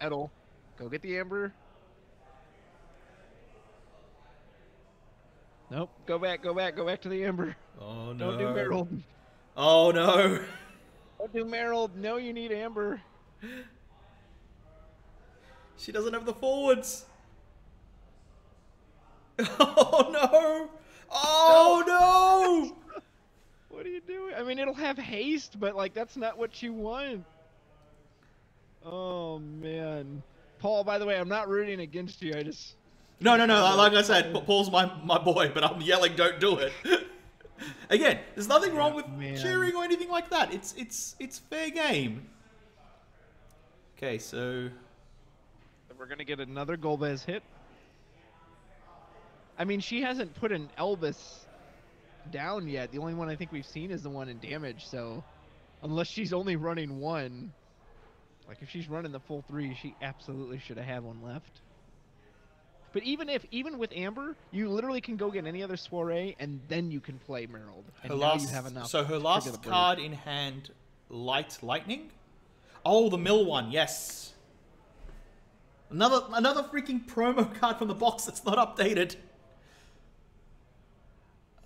Edel. Go get the Amber. Nope. Go back to the Amber. Oh no. Don't do Meryl. Oh no. Don't do Meryl. No, you need Amber. She doesn't have the forwards. Oh no. Oh no. What are you doing? I mean, it'll have haste, but like that's not what you want. Oh man. Paul, by the way, I'm not rooting against you. I just No. Like I said, Paul's my boy, but I'm yelling, don't do it. Again, there's nothing wrong with cheering or anything like that. It's fair game. Okay, so we're gonna get another Golbez hit. I mean, she hasn't put an Elvis down yet. The only one I think we've seen is the one in damage. So, unless she's only running one, like if she's running the full 3, she absolutely should have had one left. But even with Amber, you literally can go get any other soiree, and then you can play Merald. And now you have enough. So her last card in hand, Lightning. Oh, the mill one, yes. Another freaking promo card from the box that's not updated.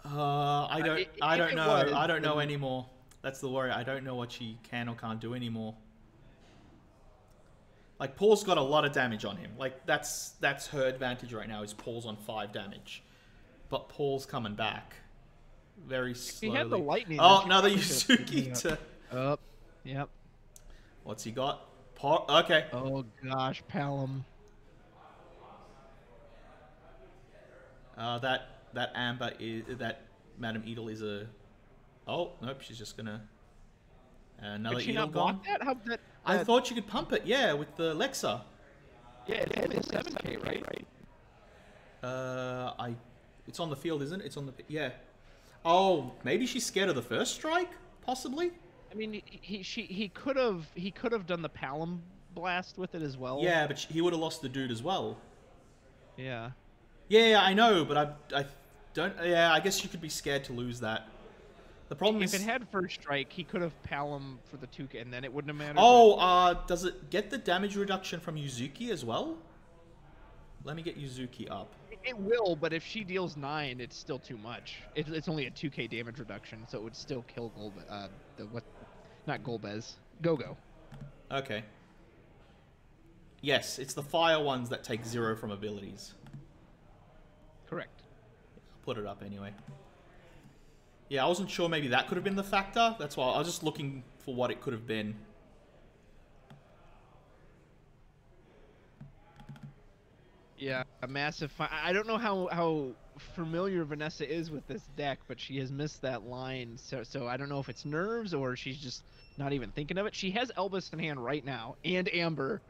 I don't know anymore. That's the worry. I don't know what she can or can't do anymore. Like, Paul's got a lot of damage on him. Like, that's her advantage right now, is Paul's on 5 damage. But Paul's coming back. Very slowly. He had the lightning. Oh, another Yuzuki to... Oh, yep. What's he got? Okay. Oh, gosh, Palom. That Amber is... That Madam Edel is a... Oh, nope, she's just gonna... Another Could she Edel not gone. block that? How that? I thought you could pump it, yeah, with the Lexa. Yeah, it is 7K, right? It's on the field, isn't it? It's on the... Yeah. Oh, maybe she's scared of the first strike? Possibly? I mean, he could have done the Palom blast with it as well. Yeah, but he would have lost the dude as well. Yeah. Yeah, I know, but I don't... Yeah, I guess you could be scared to lose that. The problem is... If it had first strike, he could have Palom for the 2K, and then it wouldn't have mattered. Oh, does it get the damage reduction from Yuzuki as well? Let me get Yuzuki up. It will, but if she deals 9, it's still too much. It's only a 2K damage reduction, so it would still kill not Golbez. Go-Go. Okay. Yes, it's the fire ones that take 0 from abilities. Correct. I'll put it up anyway. Yeah, I wasn't sure maybe that could have been the factor. That's why I was just looking for what it could have been. Yeah, a massive... I don't know how familiar Vanessa is with this deck, but she has missed that line. So I don't know if it's nerves or she's just not even thinking of it. She has Elvis in hand right now, and Amber.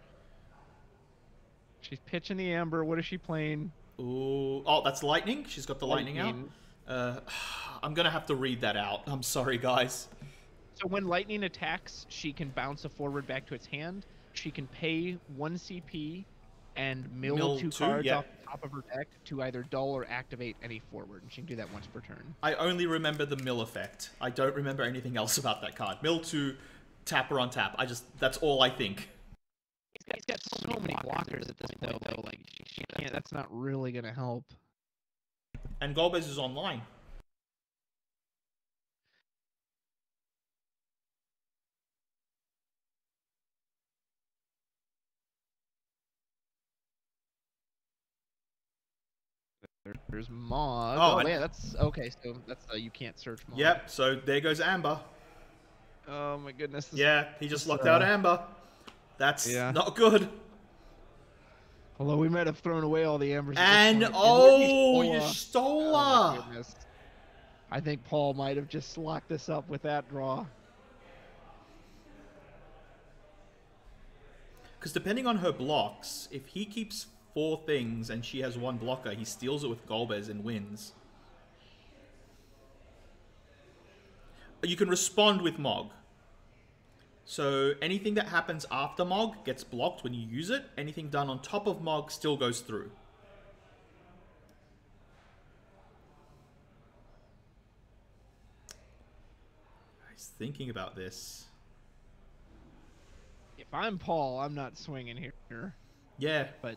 She's pitching the Amber. What is she playing? Ooh. Oh, that's Lightning? She's got the Lightning out? I'm going to have to read that out. I'm sorry, guys. So when Lightning attacks, she can bounce a forward back to its hand. She can pay 1 CP and mill 2 cards off the top of her deck to either dull or activate any forward. And she can do that once per turn. I only remember the mill effect. I don't remember anything else about that card. Mill 2, tap her on tap. That's all I think. He's got so many blockers at this point, though. Like, she can't, that's not really going to help. And Golbez is online. There's Mog. Oh, yeah, that's okay. So that's you can't search Mog. Yep. So there goes Amber. Oh my goodness. Yeah, he just locked out Amber. That's not good. Although we might have thrown away all the Ambers. And you stole her. Oh, I think Paul might have just locked this up with that draw. Because depending on her blocks, if he keeps 4 things and she has 1 blocker, he steals it with Golbez and wins. You can respond with Mog. So anything that happens after Mog gets blocked when you use it. Anything done on top of Mog still goes through. I was thinking about this. If I'm Paul, I'm not swinging here. Yeah. But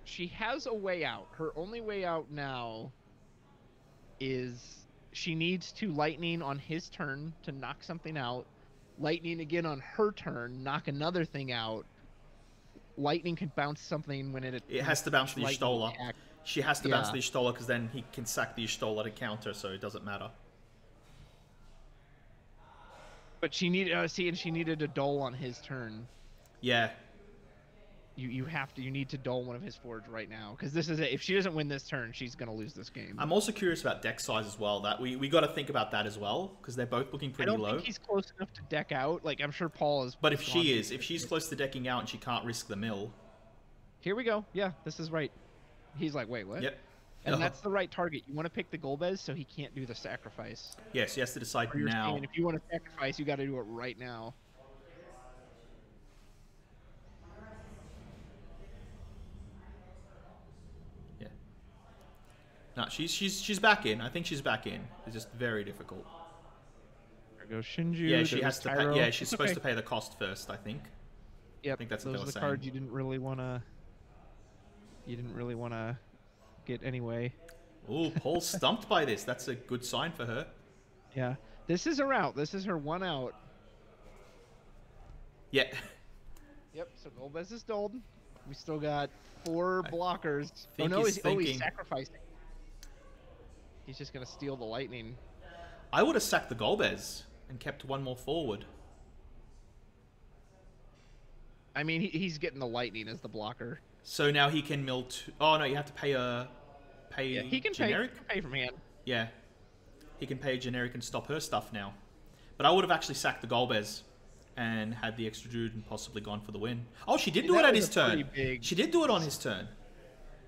she has a way out. Her only way out now is she needs to Lightning on his turn to knock something out. Lightning again on her turn, knock another thing out. Lightning can bounce something when it has to bounce the Y'shtola. She has to bounce the Y'shtola because then he can sack the Y'shtola to counter, so it doesn't matter. But she needed, and she needed a Dole on his turn. Yeah. You need to dull one of his forge right now, because this is it. If she doesn't win this turn, she's gonna lose this game. I'm also curious about deck size as well. That we got to think about that as well, because they're both looking pretty I don't low. think he's close enough to deck out. Like, I'm sure Paul is. But if she's close to decking out and she can't risk the mill. Here we go. Yeah, this is right. He's like, wait, what? Yep. And that's the right target. You want to pick the Golbez so he can't do the sacrifice. Yes, he has to decide Or you're now. saying if you want to sacrifice, you got to do it right now. Yeah. No, she's back in. I think she's back in. It's just very difficult. There goes Shinju. Yeah, she has to pay. Yeah, she's It's supposed okay. to pay the cost first, I think. Yep. I think that's what those they are were the saying. cards you didn't really want to. You didn't really want to get anyway. Oh, Paul's stumped by this. That's a good sign for her. Yeah. This is her out. This is her one out. Yeah. Yep. So Golbez is dulled. We still got 4 blockers. Oh think no! he's He's thinking- sacrificing. He's just gonna steal the lightning. I would have sacked the Golbez and kept one more forward. I mean, he's getting the lightning as the blocker. So now he can mill. Oh no, you have to pay Yeah, he can generic. pay from hand. Yeah, he can pay generic and stop her stuff now. But I would have actually sacked the Golbez and had the extra dude and possibly gone for the win. Oh, she did do it That at was his a pretty turn. big- She did do it on his turn.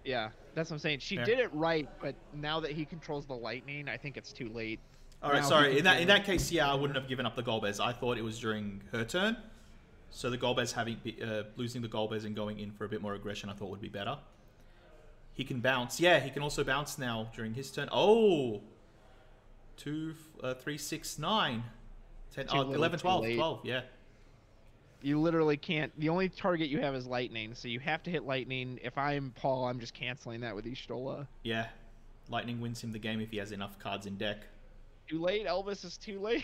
Yeah, that's what I'm saying. She Yeah. did it right, but now that he controls the lightning, I think it's too late. All right, Now sorry. he In can that case, yeah, I wouldn't have given up the Golbez. I thought it was during her turn. So the Golbez losing the Golbez and going in for a bit more aggression, I thought would be better. He can bounce. Yeah, he can also bounce now during his turn. Oh, 2, 3, 6, 9, 10, Too little, 11, too 12, late. 12. Yeah. You literally can't. The only target you have is lightning, so you have to hit lightning. If I'm Paul, I'm just canceling that with Y'shtola. Yeah. Lightning wins him the game if he has enough cards in deck. Too late. Elvis is too late.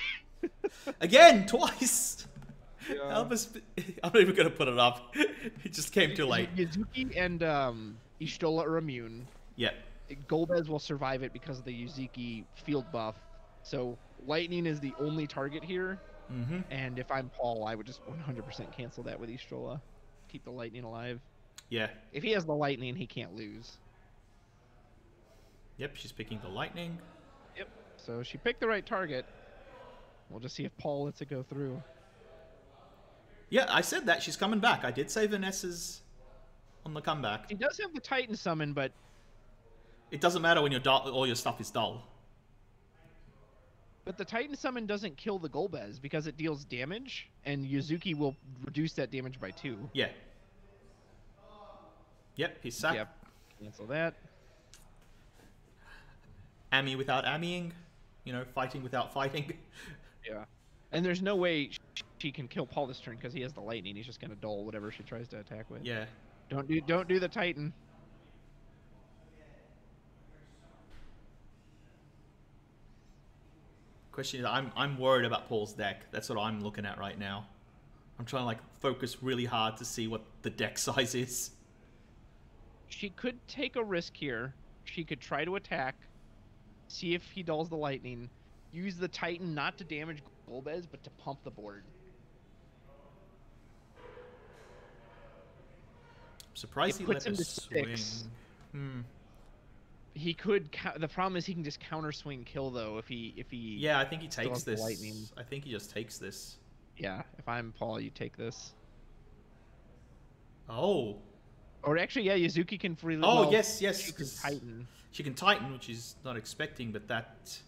Again, twice. Yeah. Elvis, I'm not even gonna put it up. It just came too late. Yuzuki and Y'shtola are immune. Yeah. Golbez will survive it because of the Yuzuki field buff. So lightning is the only target here. Mm-hmm. And if I'm Paul, I would just 100% cancel that with Y'shtola. Keep the lightning alive. Yeah. If he has the lightning, he can't lose. Yep, she's picking the lightning. Yep. So she picked the right target. We'll just see if Paul lets it go through. Yeah, I said that. She's coming back. I did say Vanessa's on the comeback. He does have the Titan summon, but It doesn't matter when all your stuff is dull. the Titan summon doesn't kill the Golbez because it deals damage, and Yuzuki will reduce that damage by 2. Yeah. Yep, he's sacked. Yep. Cancel that. Ami without Amiing. You know, fighting without fighting. Yeah. And there's no way she can kill Paul this turn because he has the lightning. He's just gonna dull whatever she tries to attack with. Yeah. Don't do the Titan. Question is, I'm worried about Paul's deck. That's what I'm looking at right now. I'm trying to like focus really hard to see what the deck size is. She could take a risk here. She could try to attack, see if he dulls the lightning, use the Titan not to damage Golbez, but to pump the board. I'm surprised It he puts let him her to swing. 6. Hmm. He could. The problem is he can just counter swing kill though if he. Yeah, I think he still takes has the this. lightning. I think he just takes this. Yeah. If I'm Paul, you take this. Oh. Or actually, yeah, Yuzuki can freely. Oh, well, yes, yes. She can 'cause Titan. She can Titan, which is not expecting, but that...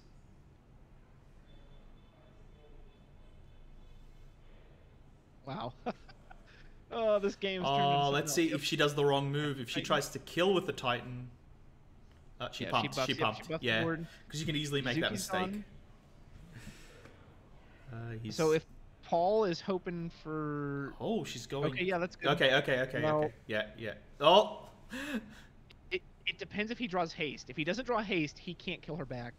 Wow. Oh, this game's turned into Oh, something let's else. see Yep. if she does the wrong move. If she Titan. tries to kill with the Titan... she Yeah, pumped. buffs- She yep, pumped. buffed the Yeah. board. Because you can easily make that Yuzuki's mistake. on. So if Paul is hoping for... Oh, she's going... Okay, yeah, that's good. Okay. Well- Yeah. Oh! It depends if he draws haste. If he doesn't draw haste, he can't kill her back.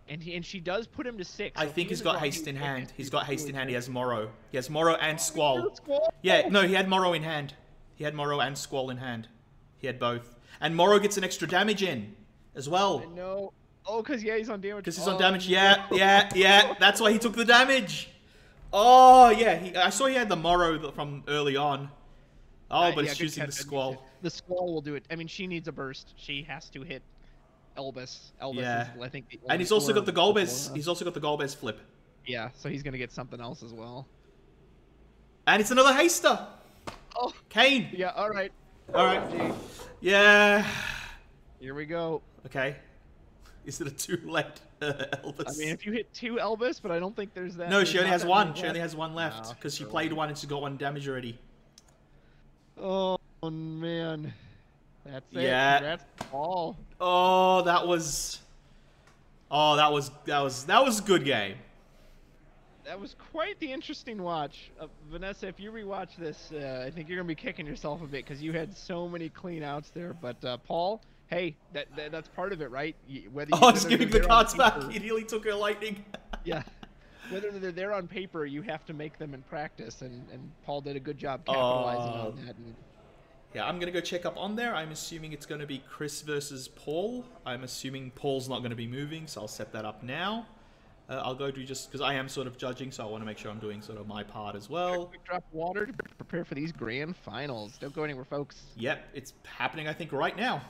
And she does put him to 6. I so if think he he's doesn't got draw haste in hand. He's got haste in hand. He has has Morrow. He has Morrow and Squall. Squall. Yeah, no, he had Morrow in hand. He had Morrow and Squall in hand. He had both. And Morrow gets an extra damage in as well. I know. Oh, because yeah, he's on damage. Because he's on damage. Yeah. That's why he took the damage. Oh, yeah. I saw he had the Morrow from early on. Oh, but Yeah, it's good choosing the catch. Squall. The Squall will do it. I mean, she needs a burst. She has to hit Elvis. Elvis Yeah. is, I think, the And only, he's also got the Golbez. or, He's also got the Golbez flip. yeah, so he's gonna get something else as well. And it's another Haster. Oh, Kane. yeah. All right. All right. Gee, Yeah. here we go. Okay. Is it a too late Elvis? I mean, if you hit 2 Elvis, but I don't think there's that. No, there's she only not has that one. many She only left. has one left No, because she sure played won't. one and she got 1 damage already. Oh man, that's it. Yeah. Congrats, Paul. Oh, that was. Oh, that was a good game. That was quite the interesting watch. Vanessa, if you rewatch this, I think you're gonna be kicking yourself a bit because you had so many clean outs there. But Paul, hey, that's part of it, right? Whether Oh, whether just they're giving the there on cards back. paper- He nearly took her lightning. Yeah. Whether they're there on paper, you have to make them in practice, and Paul did a good job capitalizing on that. And Yeah, I'm gonna go check up on there. I'm assuming it's gonna be Chris versus Paul. I'm assuming Paul's not gonna be moving, so I'll set that up now. I'll go do just because I am sort of judging, so I want to make sure I'm doing sort of my part as well. quick drop of water to prepare for these grand finals. Don't go anywhere, folks. Yep, it's happening. I think right now.